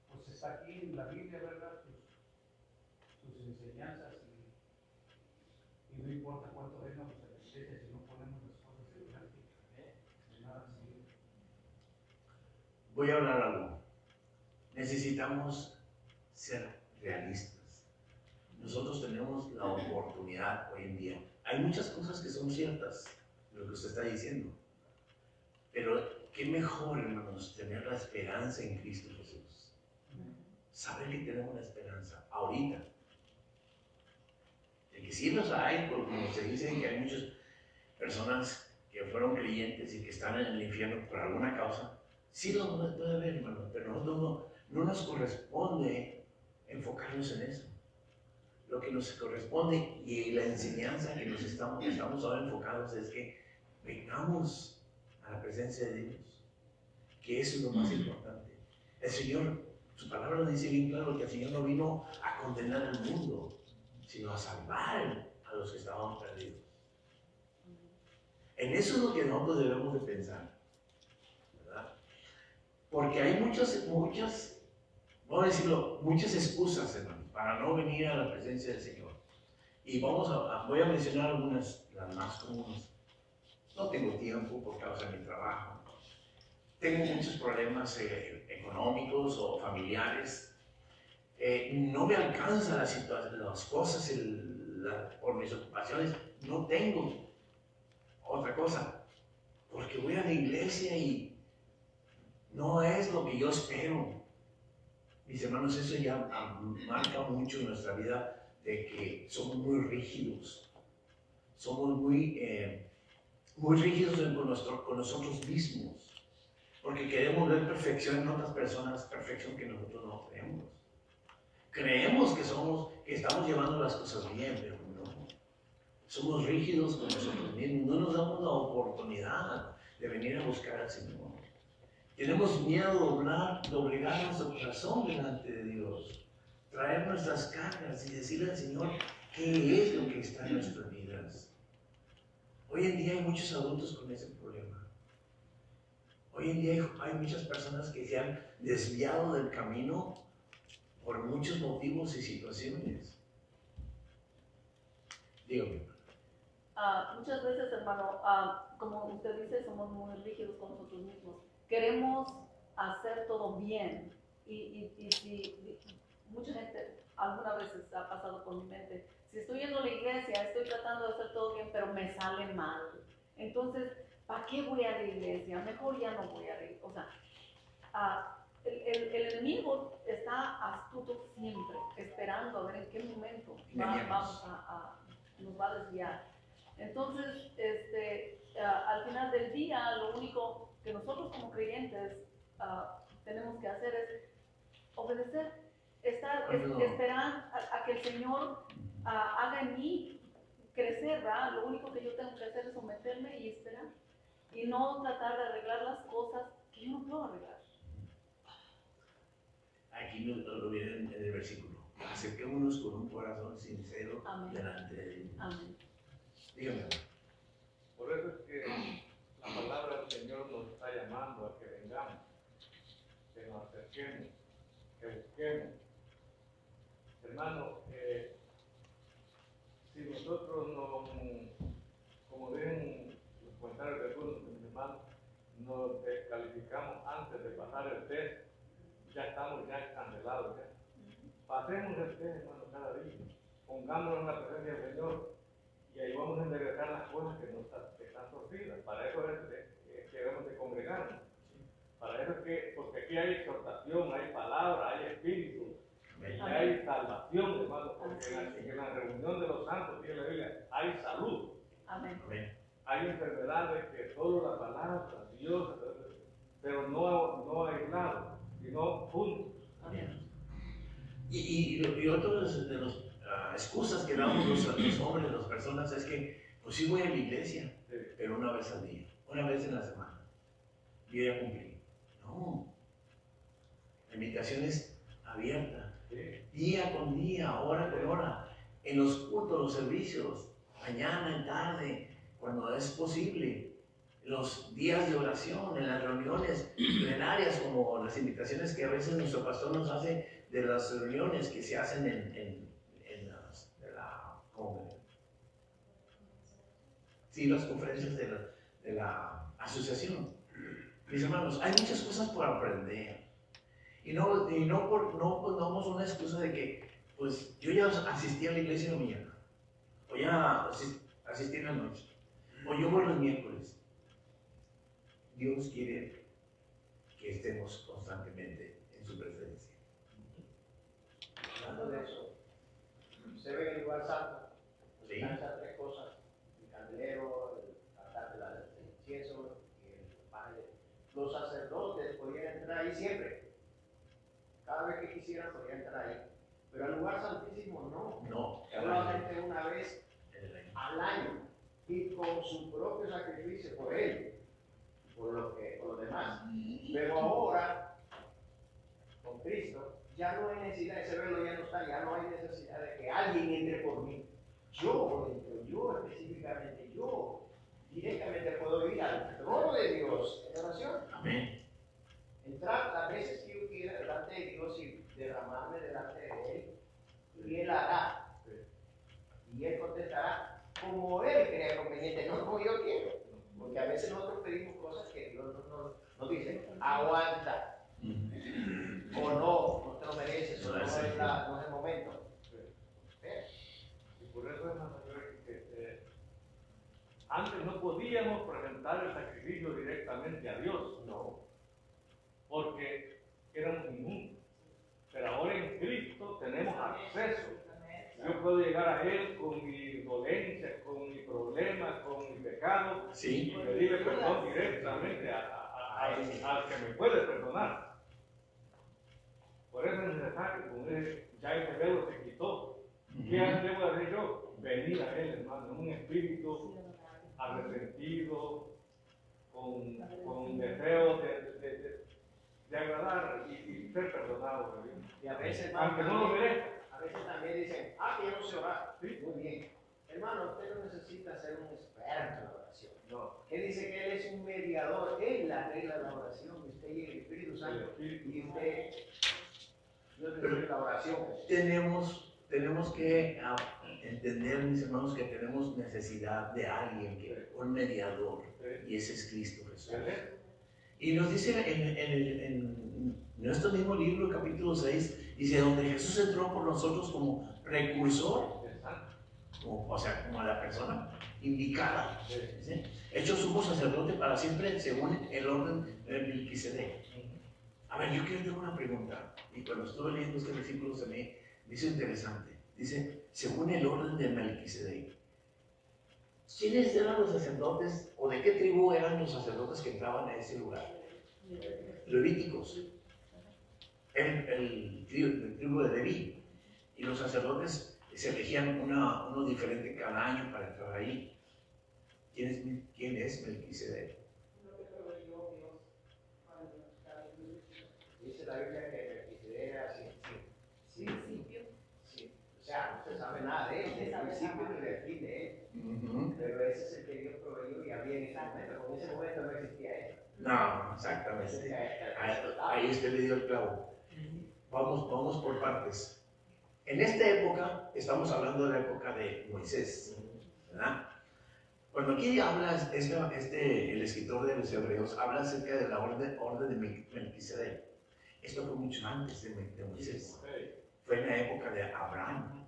[SPEAKER 6] pues está aquí en la Biblia, ¿verdad? Sus enseñanzas y no importa cuánto vengamos a la iglesia, si no ponemos las cosas en práctica, de nada sirve.
[SPEAKER 1] Voy a hablar algo. Necesitamos ser realistas. Nosotros tenemos la oportunidad hoy en día. Hay muchas cosas que son ciertas, lo que usted está diciendo. Pero qué mejor, hermanos, tener la esperanza en Cristo Jesús. Saber que tenemos la esperanza ahorita. De que sí los hay, porque como se dice que hay muchas personas que fueron creyentes y que están en el infierno por alguna causa. Sí los puede ver, hermano, pero nosotros no nos corresponde enfocarnos en eso. Lo que nos corresponde y la enseñanza que estamos ahora enfocados es que vengamos a la presencia de Dios, que eso es lo más importante. El Señor, su palabra nos dice bien claro que el Señor no vino a condenar al mundo, sino a salvar a los que estaban perdidos. En eso es lo que nosotros debemos de pensar, ¿verdad? Porque hay muchas, vamos a decirlo, muchas excusas, hermanos, para no venir a la presencia del Señor. Y voy a mencionar algunas, las más comunes. No tengo tiempo por causa de mi trabajo. Tengo muchos problemas económicos o familiares. No me alcanza las cosas por mis ocupaciones. No tengo otra cosa. Porque voy a la iglesia y no es lo que yo espero. Mis hermanos, eso ya marca mucho en nuestra vida de que somos muy rígidos. Somos muy rígidos con nosotros mismos. Porque queremos ver perfección en otras personas, perfección que nosotros no creemos. Creemos que estamos llevando las cosas bien, pero no. Somos rígidos con nosotros mismos. No nos damos la oportunidad de venir a buscar al Señor. Tenemos miedo de doblegar nuestro corazón delante de Dios, traer nuestras cargas y decirle al Señor qué es lo que está en nuestras vidas. Hoy en día hay muchos adultos con ese problema. Hoy en día hay muchas personas que se han desviado del camino por muchos motivos y situaciones. Dígame.
[SPEAKER 2] Muchas veces, hermano, como usted dice, somos muy rígidos con nosotros mismos. Queremos hacer todo bien y mucha gente alguna vez ha pasado por mi mente, si estoy yendo a la iglesia, estoy tratando de hacer todo bien, pero me sale mal. Entonces, ¿para qué voy a la iglesia? Mejor ya no voy a la iglesia. O sea, el enemigo está astuto siempre, esperando a ver en qué momento nos va a desviar. Entonces, al final del día, lo único que nosotros como creyentes tenemos que hacer es obedecer. esperar a que el Señor haga en mí crecer, ¿verdad? Lo único que yo tengo que hacer es someterme y esperar. Y no tratar de arreglar las cosas que yo no puedo arreglar.
[SPEAKER 1] Aquí lo viene en el versículo. Acerquémonos con un corazón sincero
[SPEAKER 2] Amén.
[SPEAKER 1] delante de Él.
[SPEAKER 2] Amén.
[SPEAKER 1] Dígame.
[SPEAKER 7] Por eso es que la palabra del Señor nos está llamando a que vengamos, que nos acerquemos, que busquemos. Hermano, si nosotros no, como ven los comentarios de algunos de mis hermanos, nos descalificamos antes de pasar el test, ya estamos ya cancelados. Ya. Pasemos el test, hermano, cada día. Pongámonos en la presencia del Señor y ahí vamos a enderezar las cosas que están torcidas. Para eso es que debemos de congregarnos. Para eso es que, porque aquí hay exhortación, hay palabra, hay espíritu, y hay salvación, hermano, porque en la reunión de los santos, dice la Biblia, hay salud.
[SPEAKER 2] Amén.
[SPEAKER 7] Hay enfermedades que solo la palabra, Dios, pero no aislado, sino juntos.
[SPEAKER 2] Amén.
[SPEAKER 1] Y otro de las excusas que damos los hombres, las personas, es que, pues sí voy a la iglesia,
[SPEAKER 7] Sí.
[SPEAKER 1] pero una vez al día, una vez en la semana. Yo ya cumplí. No. La invitación es abierta.
[SPEAKER 7] Sí.
[SPEAKER 1] Día con día, hora con hora, en los cultos, los servicios, mañana, en tarde, cuando es posible, los días de oración, en las reuniones plenarias, como las invitaciones que a veces nuestro pastor nos hace de las reuniones que se hacen las conferencias de la asociación. Mis hermanos, hay muchas cosas por aprender. Y no pongamos una excusa de que, pues, yo ya asistí a la iglesia en la mañana, o ya asistí en la noche, o yo voy los miércoles. Dios quiere que estemos constantemente en su presencia.
[SPEAKER 4] Hablando de eso, se ve en el lugar santo,
[SPEAKER 1] Sí.
[SPEAKER 4] esas tres cosas: el candelero, el altar del incienso y el pan. Los sacerdotes podían entrar ahí siempre. Cada vez que quisieran podían entrar ahí. Pero al lugar santísimo no.
[SPEAKER 1] No,
[SPEAKER 4] Solamente una vez
[SPEAKER 1] en el año.
[SPEAKER 4] al año y con su propio sacrificio por él, por los demás. Pero ahora, con Cristo, ya no hay necesidad, ese velo ya no está, ya no hay necesidad de que alguien entre por mí. Yo específicamente, yo directamente puedo ir al trono de Dios en oración.
[SPEAKER 1] Amén.
[SPEAKER 4] Entrar las veces que yo quiera delante de Dios y derramarme delante de Él, y Él hará. Y Él contestará como Él crea conveniente, no como yo quiero. Porque a veces nosotros pedimos cosas que Dios nos dice: aguanta, o no te lo mereces, o no es el momento.
[SPEAKER 7] Y por eso, hermano, antes no podíamos presentar el sacrificio directamente a Dios, no, porque éramos inmundos. Pero ahora en Cristo tenemos acceso. Yo puedo llegar a Él con mi dolencia, con mi problema, con mi pecado,
[SPEAKER 1] Sí.
[SPEAKER 7] y pedirle perdón directamente al que me puede perdonar. Por eso es necesario, como dije, ya ese velo se quitó. ¿Qué debo hacer yo? Venir a Él, hermano, en un espíritu arrepentido, con deseo de agradar y ser perdonado.
[SPEAKER 4] Y a veces,
[SPEAKER 7] Aunque no lo merezca.
[SPEAKER 4] a veces también dicen: que yo no sé orar. Sí. Muy bien. Hermano, usted no necesita ser un experto en la oración.
[SPEAKER 7] No.
[SPEAKER 4] Él dice que Él es un mediador. Él arregla la oración. Usted y el Espíritu Santo. Y usted, Dios recibe la oración.
[SPEAKER 1] Tenemos que entender, mis hermanos, que tenemos necesidad de alguien, un mediador, y ese es Cristo Jesús. Y nos dice en nuestro mismo libro, capítulo 6, dice, donde Jesús entró por nosotros como precursor, como la persona indicada, ¿sí? Hecho sumo sacerdote para siempre según el orden de Melquisedec. A ver, yo quiero hacer una pregunta, y cuando estuve leyendo este versículo se me hizo interesante. Dice, según el orden de Melquisedec. ¿Quiénes eran los sacerdotes, o de qué tribu eran los sacerdotes que entraban a ese lugar? Levíticos. el tribu de Leví. Y los sacerdotes se elegían uno diferente cada año para entrar ahí. ¿Quién es Melquisedec?
[SPEAKER 3] Lo que proveyó Dios para el
[SPEAKER 4] Dice la Biblia que Melquisedec era así. Sí. O sea, no se sabe nada de él,
[SPEAKER 3] No se
[SPEAKER 4] del
[SPEAKER 3] sabe
[SPEAKER 4] principio
[SPEAKER 3] nada.
[SPEAKER 4] ni del fin de él. Pero ese es el que Dios proveyó y había en ese momento. Porque en ese momento no existía eso.
[SPEAKER 1] No, exactamente. Ahí usted le dio el clavo. Vamos por partes. En esta época, estamos hablando de la época de Moisés, ¿verdad? Cuando aquí habla, el escritor de los Hebreos habla acerca de la orden de Melquisedec. Esto fue mucho antes de Moisés. Fue en la época de Abraham.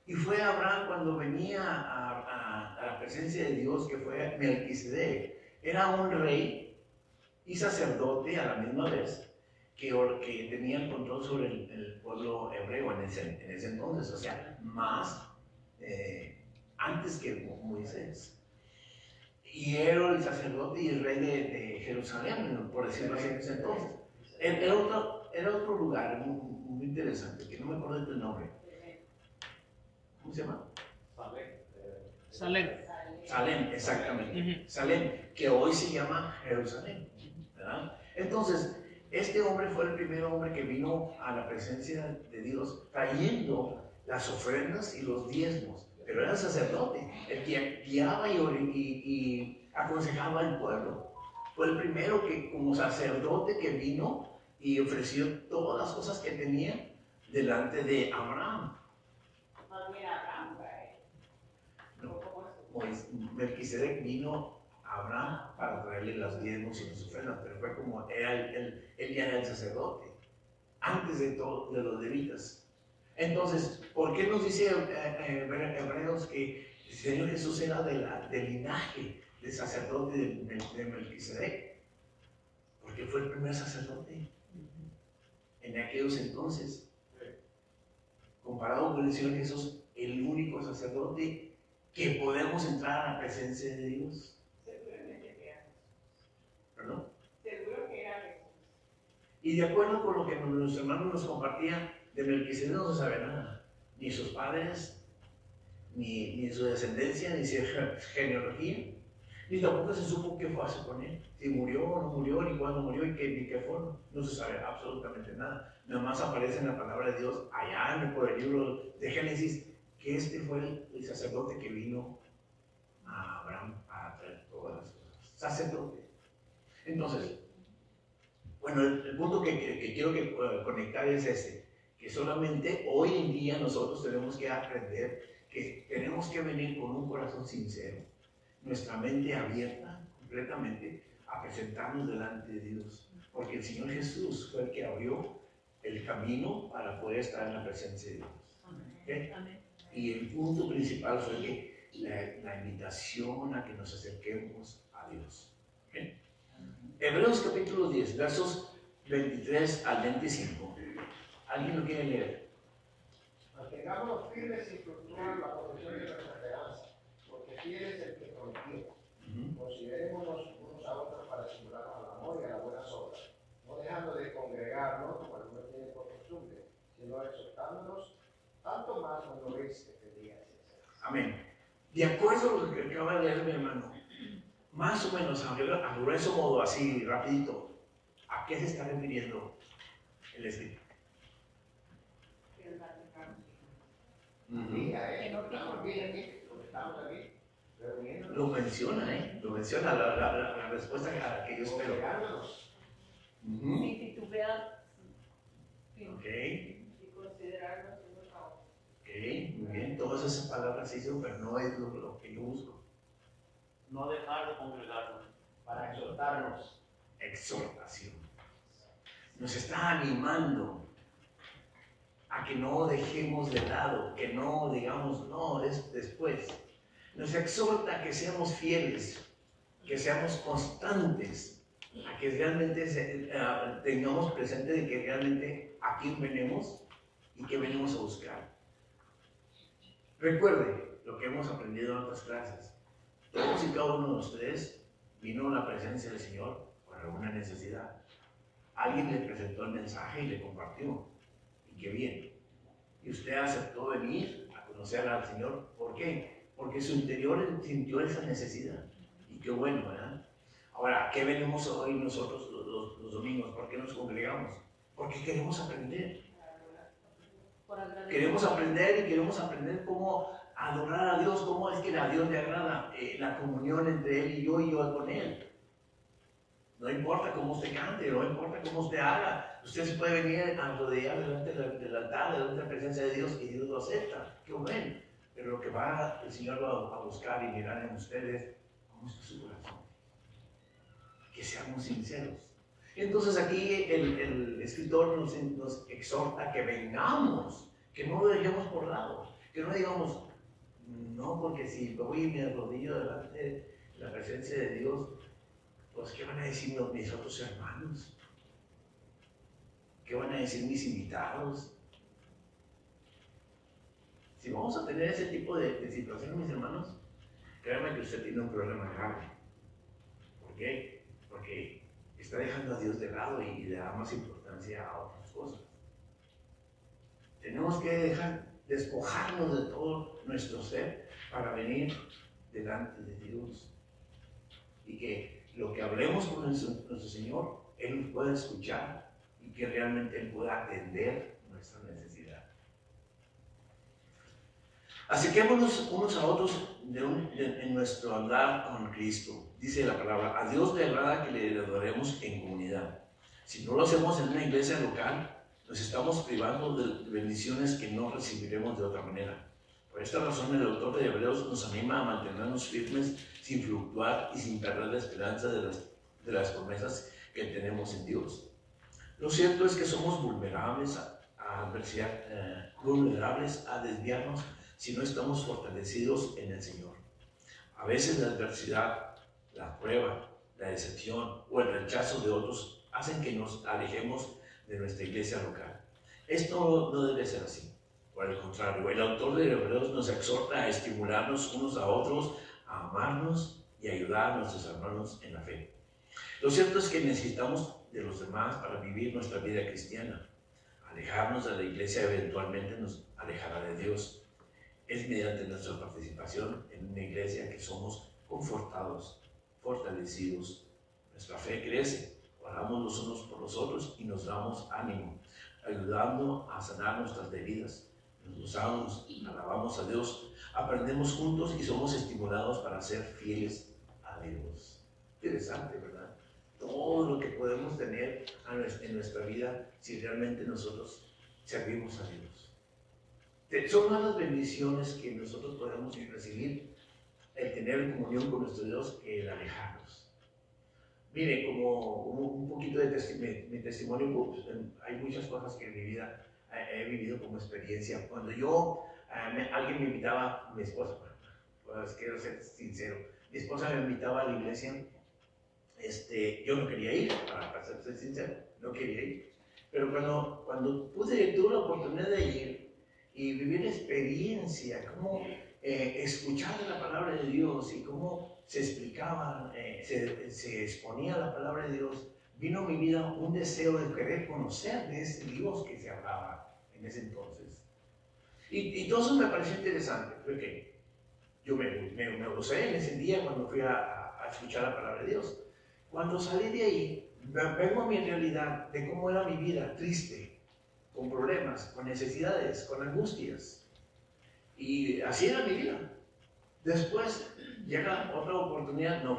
[SPEAKER 1] Y fue Abraham cuando venía a la presencia de Dios, que fue Melquisedec. Era un rey y sacerdote a la misma vez, que tenía el control sobre el pueblo hebreo en ese entonces, o sea, más antes que Moisés. Y era el sacerdote y el rey de Jerusalén, por decirlo así, en ese entonces. Era otro lugar muy interesante, que no me acuerdo del nombre. ¿Cómo se llama?
[SPEAKER 6] Salem.
[SPEAKER 1] Salem, exactamente. Salem, que hoy se llama Jerusalén, ¿verdad? Entonces, este hombre fue el primer hombre que vino a la presencia de Dios trayendo las ofrendas y los diezmos, pero era el sacerdote, el que guiaba y aconsejaba al pueblo. Fue el primero que, como sacerdote, que vino y ofreció todas las cosas que tenía delante de Abraham.
[SPEAKER 3] Más bien Abraham,
[SPEAKER 1] No,
[SPEAKER 3] ¿cómo es?
[SPEAKER 1] Melquisedec vino a Abraham para traerle los diezmos y las ofrendas, pero fue como él ya era el sacerdote, antes de los levitas. Entonces, ¿por qué nos dice Hebreos que el Señor Jesús era del linaje de sacerdote de Melquisedec? Porque fue el primer sacerdote en aquellos entonces. Comparado con el Señor Jesús, el único sacerdote que podemos entrar a la presencia de Dios.
[SPEAKER 3] Seguramente que era Jesús.
[SPEAKER 1] ¿Perdón?
[SPEAKER 3] Seguro que era Jesús.
[SPEAKER 1] Y de acuerdo con lo que nuestros hermanos nos compartían, de Melquisedec no se sabe nada. Ni sus padres, ni su descendencia, ni su genealogía. Ni tampoco se supo qué fue a hacer con él. Si murió o no murió, ni cuándo murió, ni qué forma. No se sabe absolutamente nada. Nada más aparece en la palabra de Dios, allá por el libro de Génesis, que este fue el sacerdote que vino a Abraham a traer todas las cosas. Sacerdote. Entonces, bueno, el punto que quiero conectar es este, que solamente hoy en día nosotros tenemos que aprender que tenemos que venir con un corazón sincero, nuestra mente abierta completamente a presentarnos delante de Dios, porque el Señor Jesús fue el que abrió el camino para poder estar en la presencia de Dios. ¿Okay? Y el punto principal fue que la invitación a que nos acerquemos a Dios. ¿Okay? Hebreos capítulo 10, versos 23 al 25. ¿Alguien lo quiere leer?
[SPEAKER 4] Mantengámonos firmes y fructuosos la profesión de nuestra esperanza, porque fiel es el que prometió. Considerémonos unos a otros para estimularnos al amor y a las buenas obras, no dejando de congregarnos como algunos tienen por costumbre, sino exhortándonos, tanto más cuando veis que el día es.
[SPEAKER 1] Amén. De acuerdo a lo que acaba de leer mi hermano, más o menos a grueso modo, así rapidito, ¿a qué se está refiriendo el escrito?
[SPEAKER 3] Que el Vaticano.
[SPEAKER 4] Que no estamos bien aquí, porque estamos aquí, reuniéndonos.
[SPEAKER 1] Lo menciona la respuesta a la que yo espero.
[SPEAKER 4] Congregándonos.
[SPEAKER 2] Sin titubear.
[SPEAKER 1] Ok,
[SPEAKER 3] Y considerarnos unos a otros.
[SPEAKER 1] ok, muy bien. Todas esas palabras se hicieron, pero no es lo que yo busco.
[SPEAKER 5] No dejar de congregarnos.
[SPEAKER 4] Para exhortarnos.
[SPEAKER 1] Exhortación. Nos está animando a que no dejemos de lado, que no digamos, no, es después. Nos exhorta a que seamos fieles, que seamos constantes, a que realmente tengamos presente de que realmente a quién venimos y qué venimos a buscar. Recuerde lo que hemos aprendido en otras clases. Todos y cada uno de ustedes vino a la presencia del Señor por alguna necesidad. alguien le presentó el mensaje y le compartió. Y qué bien. Y usted aceptó venir a conocer al Señor. ¿Por qué? Porque su interior sintió esa necesidad. Y qué bueno, ¿verdad? Ahora, ¿qué venimos hoy nosotros los domingos? ¿Por qué nos congregamos? Porque queremos aprender. Queremos aprender y queremos aprender cómo adorar a Dios, cómo es que a Dios le agrada la comunión entre Él y yo con Él. No importa cómo usted cante, no importa cómo usted haga, usted se puede venir a rodear delante del altar, delante de la presencia de Dios y Dios lo acepta. Qué bueno. Pero lo que va el Señor va a buscar y mirar en ustedes, ¿cómo está su corazón? Que seamos sinceros. Entonces aquí el escritor nos exhorta que vengamos, que no lo dejemos por lado, que no digamos, no, porque si voy y me arrodillo delante de la presencia de Dios, pues ¿qué van a decir mis otros hermanos? ¿Qué van a decir mis invitados? Si vamos a tener ese tipo de situaciones, mis hermanos, créanme que usted tiene un problema grave. ¿Por qué? Porque está dejando a Dios de lado y le da más importancia a otras cosas. Tenemos que despojarnos de todo nuestro ser para venir delante de Dios. Y que lo que hablemos con nuestro Señor, Él nos pueda escuchar y que realmente Él pueda atender nuestra necesidad. Acerquémonos unos a otros en nuestro andar con Cristo. Dice la palabra, a Dios le agrada que le adoremos en comunidad. Si no lo hacemos en una iglesia local, nos estamos privando de bendiciones que no recibiremos de otra manera. Por esta razón, el autor de Hebreos nos anima a mantenernos firmes sin fluctuar y sin perder la esperanza de las promesas que tenemos en Dios. Lo cierto es que somos vulnerables a adversidad, vulnerables a desviarnos si no estamos fortalecidos en el Señor. A veces la adversidad, la prueba, la decepción o el rechazo de otros hacen que nos alejemos de nuestra iglesia local. Esto no debe ser así. Por el contrario, el autor de Hebreos nos exhorta a estimularnos unos a otros, a amarnos y ayudar a nuestros hermanos en la fe. Lo cierto es que necesitamos de los demás para vivir nuestra vida cristiana. Alejarnos de la iglesia eventualmente nos alejará de Dios. Es mediante nuestra participación en una iglesia que somos confortados, fortalecidos. Nuestra fe crece, oramos los unos por los otros y nos damos ánimo, ayudando a sanar nuestras heridas. Nos gozamos, alabamos a Dios, aprendemos juntos y somos estimulados para ser fieles a Dios. Interesante, ¿verdad? Todo lo que podemos tener en nuestra vida si realmente nosotros servimos a Dios. Son más las bendiciones que nosotros podemos recibir el tener comunión con nuestro Dios que el alejarnos. Mire, como un poquito de mi testimonio, pues, hay muchas cosas que en mi vida he vivido como experiencia. Cuando alguien me invitaba, mi esposa, pues quiero ser sincero, mi esposa me invitaba a la iglesia, yo no quería ir, para ser sincero, no quería ir. Pero cuando tuve la oportunidad de ir y vivir la experiencia, cómo escuchar la palabra de Dios y cómo se explicaba, se exponía la palabra de Dios, vino a mi vida un deseo de querer conocer de ese Dios que se hablaba en ese entonces. Y todo eso me pareció interesante, porque yo me gocé en ese día cuando fui a escuchar la palabra de Dios. Cuando salí de ahí, vengo a mi realidad de cómo era mi vida, triste, con problemas, con necesidades, con angustias. Y así era mi vida. Después llega otra oportunidad, no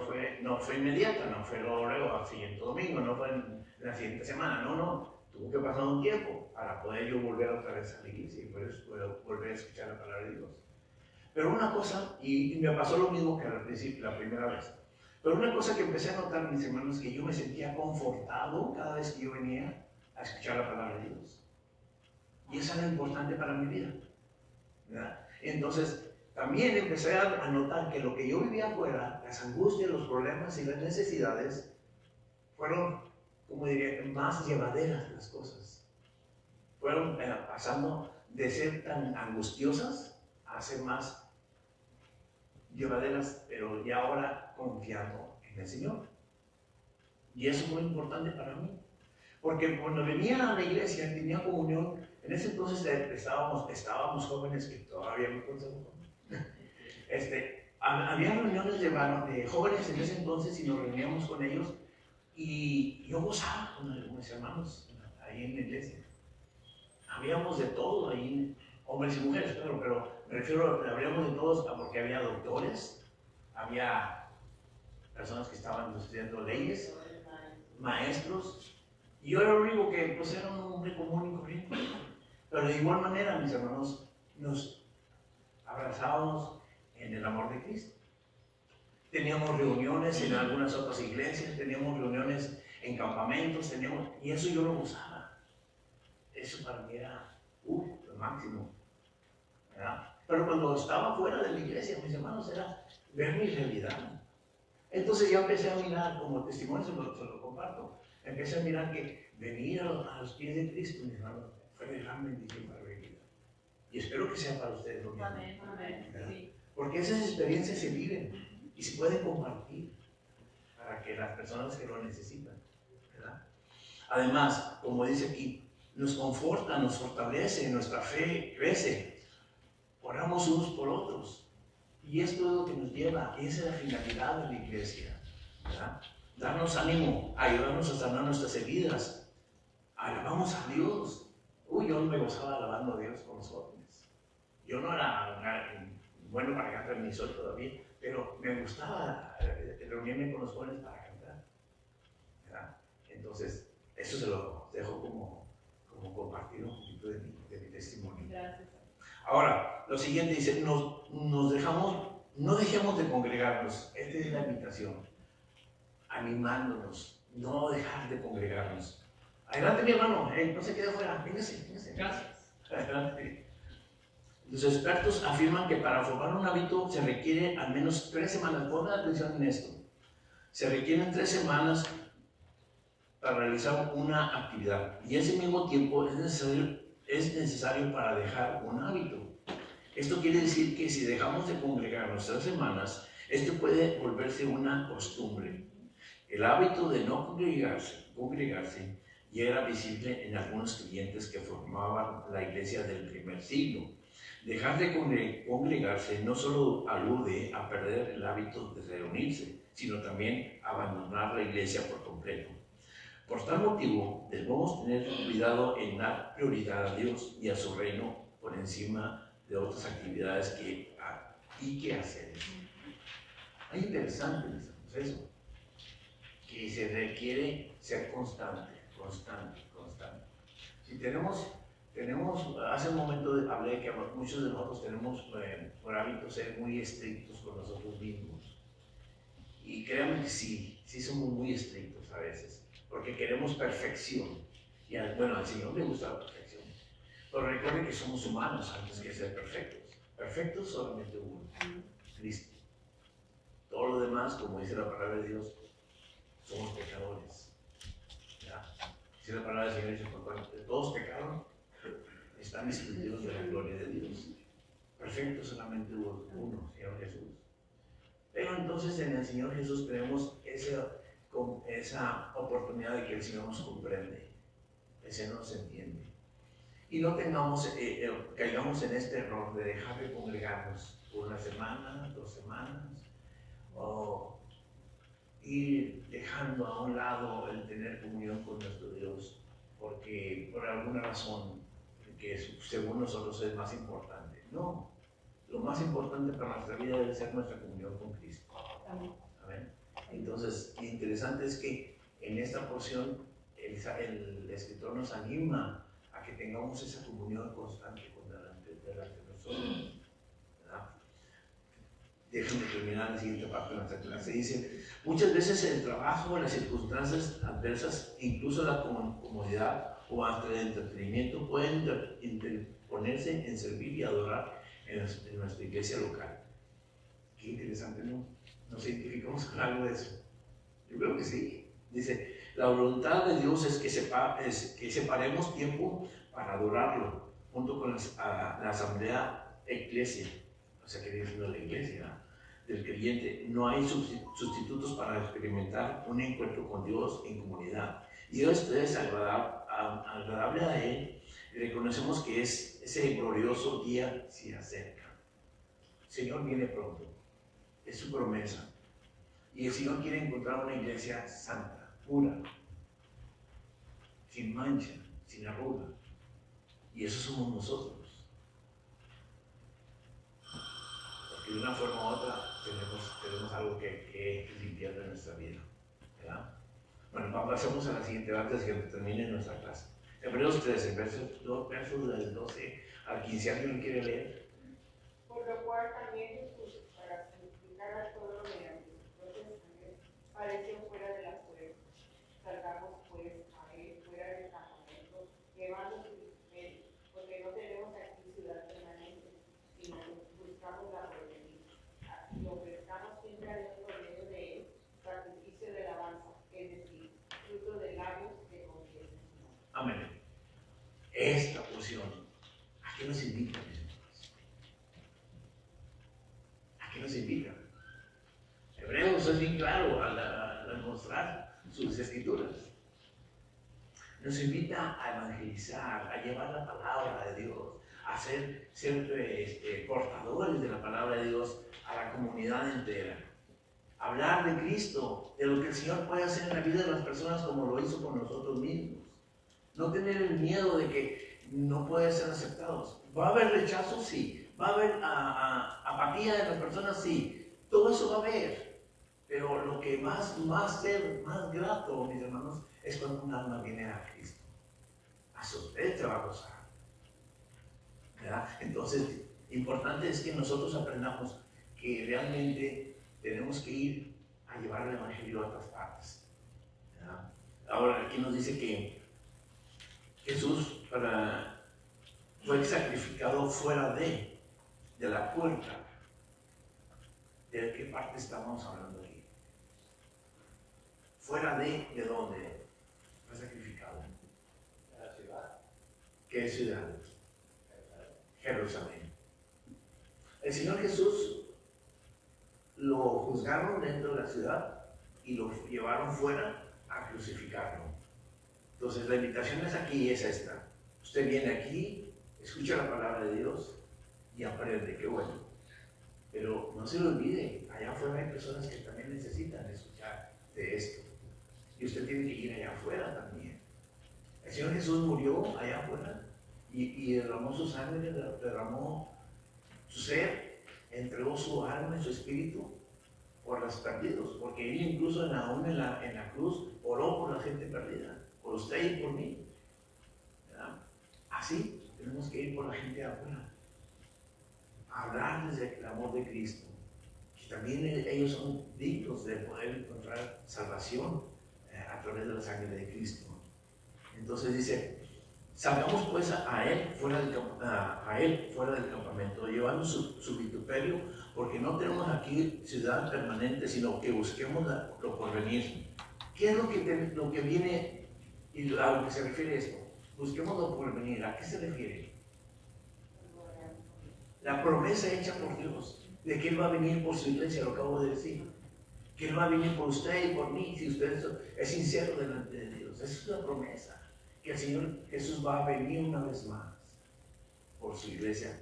[SPEAKER 1] fue inmediata, no fue luego al siguiente domingo, no fue en la siguiente semana, no. Tuvo que pasar un tiempo para poder yo volver otra vez a la iglesia y poder volver a escuchar la palabra de Dios. Pero una cosa, y me pasó lo mismo que al principio, la primera vez, pero una cosa que empecé a notar, mis hermanos, es que yo me sentía confortado cada vez que yo venía a escuchar la palabra de Dios. Y eso era importante para mi vida, ¿verdad? Entonces, también empecé a notar que lo que yo vivía afuera, las angustias, los problemas y las necesidades, fueron, como diría, más llevaderas las cosas. Fueron pasando de ser tan angustiosas a ser más llevaderas, pero ya ahora confiando en el Señor. Y eso es muy importante para mí, Porque cuando venía a la iglesia, tenía comunión. En ese entonces estábamos jóvenes, que todavía me conservo. Había reuniones de jóvenes en ese entonces y nos reuníamos con ellos. Y yo gozaba con mis hermanos ahí en la iglesia. Habíamos de todo ahí, hombres y mujeres, pero me refiero, habríamos de todos porque había doctores, había personas que estaban estudiando leyes, maestros, y yo era el único que pues era un hombre común y corriente. Pero de igual manera, mis hermanos, nos abrazábamos en el amor de Cristo. Teníamos reuniones en algunas otras iglesias, teníamos reuniones en campamentos, y eso yo lo gozaba. Eso para mí era lo máximo, ¿verdad? Pero cuando estaba fuera de la iglesia, mis hermanos, era ver mi realidad. Entonces yo empecé a mirar, como testimonio se lo comparto, empecé a mirar que venir a los pies de Cristo, mis hermanos, fue de gran bendición para mi vida. Y espero que sea para ustedes lo mismo.
[SPEAKER 2] Amén, amén. Sí.
[SPEAKER 1] Porque esas experiencias se viven y se pueden compartir para que las personas que lo necesitan, ¿verdad? Además, como dice aquí, nos conforta, nos fortalece, nuestra fe crece, oramos unos por otros. Y esto es lo que nos lleva, y esa es la finalidad de la iglesia, ¿verdad? Darnos ánimo, ayudarnos a sanar nuestras heridas. Alabamos a Dios. Yo no me gozaba alabando a Dios con los jóvenes. Yo no era bueno para cantar, ni soy todavía, pero me gustaba reunirme con los jóvenes para cantar, ¿verdad? Entonces, eso se lo dejo como compartir un poquito de mi testimonio.
[SPEAKER 2] Gracias.
[SPEAKER 1] Ahora, lo siguiente dice, no dejemos de congregarnos. Esta es la invitación. Animándonos, no dejar de congregarnos. Adelante, mi hermano, no se quede afuera, véngase.
[SPEAKER 4] Gracias.
[SPEAKER 1] Adelante. Los expertos afirman que para formar un hábito se requiere al menos 3 semanas. Pongan atención en esto. Se requieren 3 semanas para realizar una actividad y ese mismo tiempo es necesario para dejar un hábito. Esto quiere decir que si dejamos de congregarnos 3 semanas, esto puede volverse una costumbre. El hábito de no congregarse ya era visible en algunos creyentes que formaban la iglesia del primer siglo. Dejar de congregarse no solo alude a perder el hábito de reunirse, sino también abandonar la iglesia por completo. Por tal motivo, debemos tener cuidado en dar prioridad a Dios y a su reino por encima de otras actividades que hacer. Es interesante eso, que se requiere ser constante. Si tenemos, hace un momento hablé que muchos de nosotros tenemos por hábito ser muy estrictos con nosotros mismos. Y créanme que sí somos muy estrictos a veces, porque queremos perfección. Y al Señor le gusta la perfección. Pero recuerden que somos humanos antes que ser perfectos. Perfectos solamente uno, Cristo. Todo lo demás, como dice la palabra de Dios, somos pecadores. ¿Ya? Dice la palabra del Señor, dice, por cuanto todos pecaron, están excluidos de la gloria de Dios. Perfecto solamente uno, Señor Jesús. Pero entonces en el Señor Jesús tenemos esa oportunidad de que el Señor nos comprende, el Señor nos entiende. Y no caigamos en este error de dejar de congregarnos por 1 semana, 2 semanas, o ir dejando a un lado el tener comunión con nuestro Dios, porque por alguna razón que según nosotros es más importante. No, lo más importante para nuestra vida debe ser nuestra comunión con Cristo. Amén. Entonces, lo interesante es que en esta porción el escritor nos anima a que tengamos esa comunión constante delante de nosotros. ¿Verdad? Déjenme terminar la siguiente parte de nuestra clase. Dice, muchas veces el trabajo, las circunstancias adversas, incluso la comodidad o hasta el entretenimiento pueden interponerse en servir y adorar en nuestra iglesia local. Qué interesante, ¿no? ¿Nos identificamos con algo de eso? Yo creo que sí. Dice, la voluntad de Dios es que separemos tiempo para adorarlo, junto con la asamblea eclesia, o sea que viene siendo la iglesia del creyente. No hay sustitutos para experimentar un encuentro con Dios en comunidad. Dios es agradable a Él y reconocemos que ese glorioso día se acerca. El Señor viene pronto, es su promesa. Y el Señor quiere encontrar una iglesia santa, pura, sin mancha, sin arruga. Y eso somos nosotros. Porque de una forma u otra tenemos algo que limpiar de nuestra vida, ¿verdad? Bueno, pasamos a la siguiente, antes de que termine nuestra clase. Hebreos 13, versos del 12 al 15. ¿Alguien quiere leer?
[SPEAKER 3] Por lo cual también Jesús, para santificar al pueblo mediante su propia sangre, padeció fuera de la puerta. Salgamos pues a él fuera del campamento, llevando su vituperio, porque no tenemos aquí ciudad permanente, sino que buscamos la porvenir. Y ofrezcamos siempre a Dios por medio de él, sacrificio de alabanza, es decir, fruto de labios que confiesen su nombre.
[SPEAKER 1] Amén. Esta porción, ¿a qué nos invita, mis hermanos? ¿A qué nos invita? Hebreos es bien claro al mostrar sus escrituras. Nos invita a evangelizar, a llevar la palabra de Dios, a ser portadores de la palabra de Dios a la comunidad entera. Hablar de Cristo, de lo que el Señor puede hacer en la vida de las personas como lo hizo con nosotros mismos. No tener el miedo de que no pueden ser aceptados. ¿Va a haber rechazo? Sí. ¿Va a haber apatía de las personas? Sí. Todo eso va a haber. Pero lo que más grato, mis hermanos, es cuando un alma viene a Cristo. A su vez te va a gozar, ¿verdad? Entonces, importante es que nosotros aprendamos que realmente tenemos que ir a llevar el Evangelio a otras partes, ¿verdad? Ahora, aquí nos dice que Jesús fue sacrificado fuera de la puerta. ¿De qué parte estamos hablando aquí? Fuera de dónde fue sacrificado.
[SPEAKER 4] De la ciudad.
[SPEAKER 1] ¿Qué ciudad? Jerusalén. El Señor Jesús lo juzgaron dentro de la ciudad y lo llevaron fuera a crucificarlo. Entonces la invitación es aquí, es esta. Usted viene aquí, escucha la palabra de Dios y aprende, qué bueno. Pero no se lo olvide, allá afuera hay personas que también necesitan escuchar de esto. Y usted tiene que ir allá afuera también. El Señor Jesús murió allá afuera y derramó su sangre, derramó su ser, entregó su alma y su espíritu por los perdidos. Porque él incluso aún en la cruz oró por la gente perdida, por usted y por mí. ¿Verdad? Así tenemos que ir por la gente afuera, a hablarles del amor de Cristo, que también ellos son dignos de poder encontrar salvación a través de la sangre de Cristo. Entonces dice, salgamos pues a él fuera del campamento, llevando su vituperio, porque no tenemos aquí ciudad permanente, sino que busquemos lo porvenir. ¿Qué es lo que viene y a lo que se refiere esto? Busquemos lo porvenir. ¿A qué se refiere? La promesa hecha por Dios de que Él va a venir por su iglesia, lo acabo de decir. Que Él va a venir por usted y por mí, si usted es sincero delante de Dios. Esa es una promesa, que el Señor Jesús va a venir una vez más por su iglesia.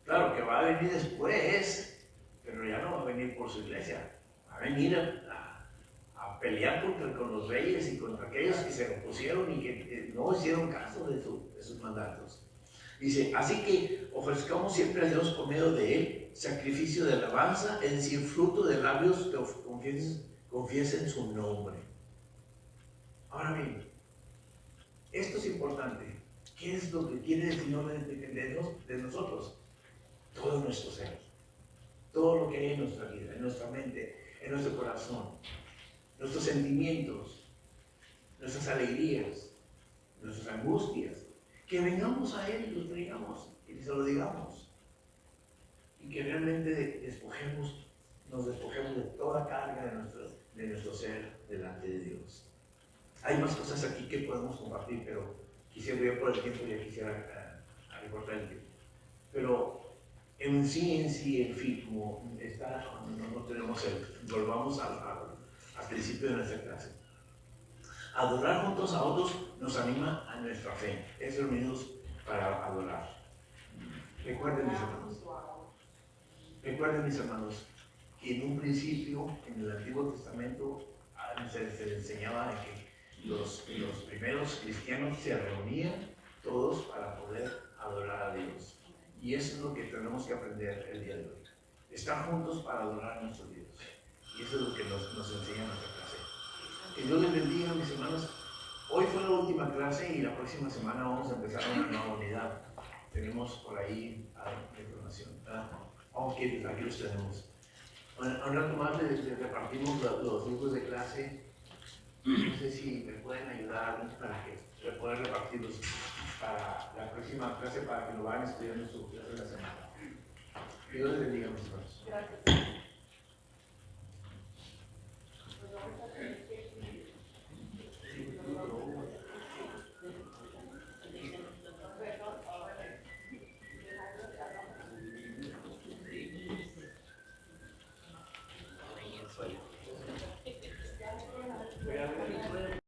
[SPEAKER 1] Claro que va a venir después, pero ya no va a venir por su iglesia. Va a venir a pelear con los reyes y contra aquellos que se opusieron y que no hicieron caso de sus mandatos. Dice, así que ofrezcamos siempre a Dios por medio de Él sacrificio de alabanza, es decir, fruto de labios que confiesen su nombre. Ahora bien, esto es importante. ¿Qué es lo que quiere el Señor de nosotros? Todo nuestro ser, todo lo que hay en nuestra vida, en nuestra mente, en nuestro corazón, nuestros sentimientos, nuestras alegrías, nuestras angustias. Que vengamos a Él y los traigamos y se lo digamos. Y que realmente nos despojemos de toda carga de nuestro ser delante de Dios. Hay más cosas aquí que podemos compartir, pero quisiera por el tiempo, ya quisiera recortar el tiempo. Pero en fin, como no tenemos volvamos al principio de nuestra clase. Adorar juntos a otros nos anima a nuestra fe. Es reunidos para adorar. Recuerden, mis hermanos, que en un principio, en el Antiguo Testamento, se le enseñaba que los primeros cristianos se reunían todos para poder adorar a Dios. Y eso es lo que tenemos que aprender el día de hoy. Estar juntos para adorar a nuestro Dios. Y eso es lo que nos enseña nuestra clase. Que Dios les bendiga, mis hermanos. Hoy fue la última clase y la próxima semana vamos a empezar una nueva unidad. Tenemos por ahí la información. Aquí los tenemos. Bueno, un rato más les repartimos los grupos de clase. No sé si me pueden ayudar para que se puedan repartirlos para la próxima clase para que lo vayan estudiando su clase de la semana. Que Dios les bendiga, mis hermanos.
[SPEAKER 2] Gracias.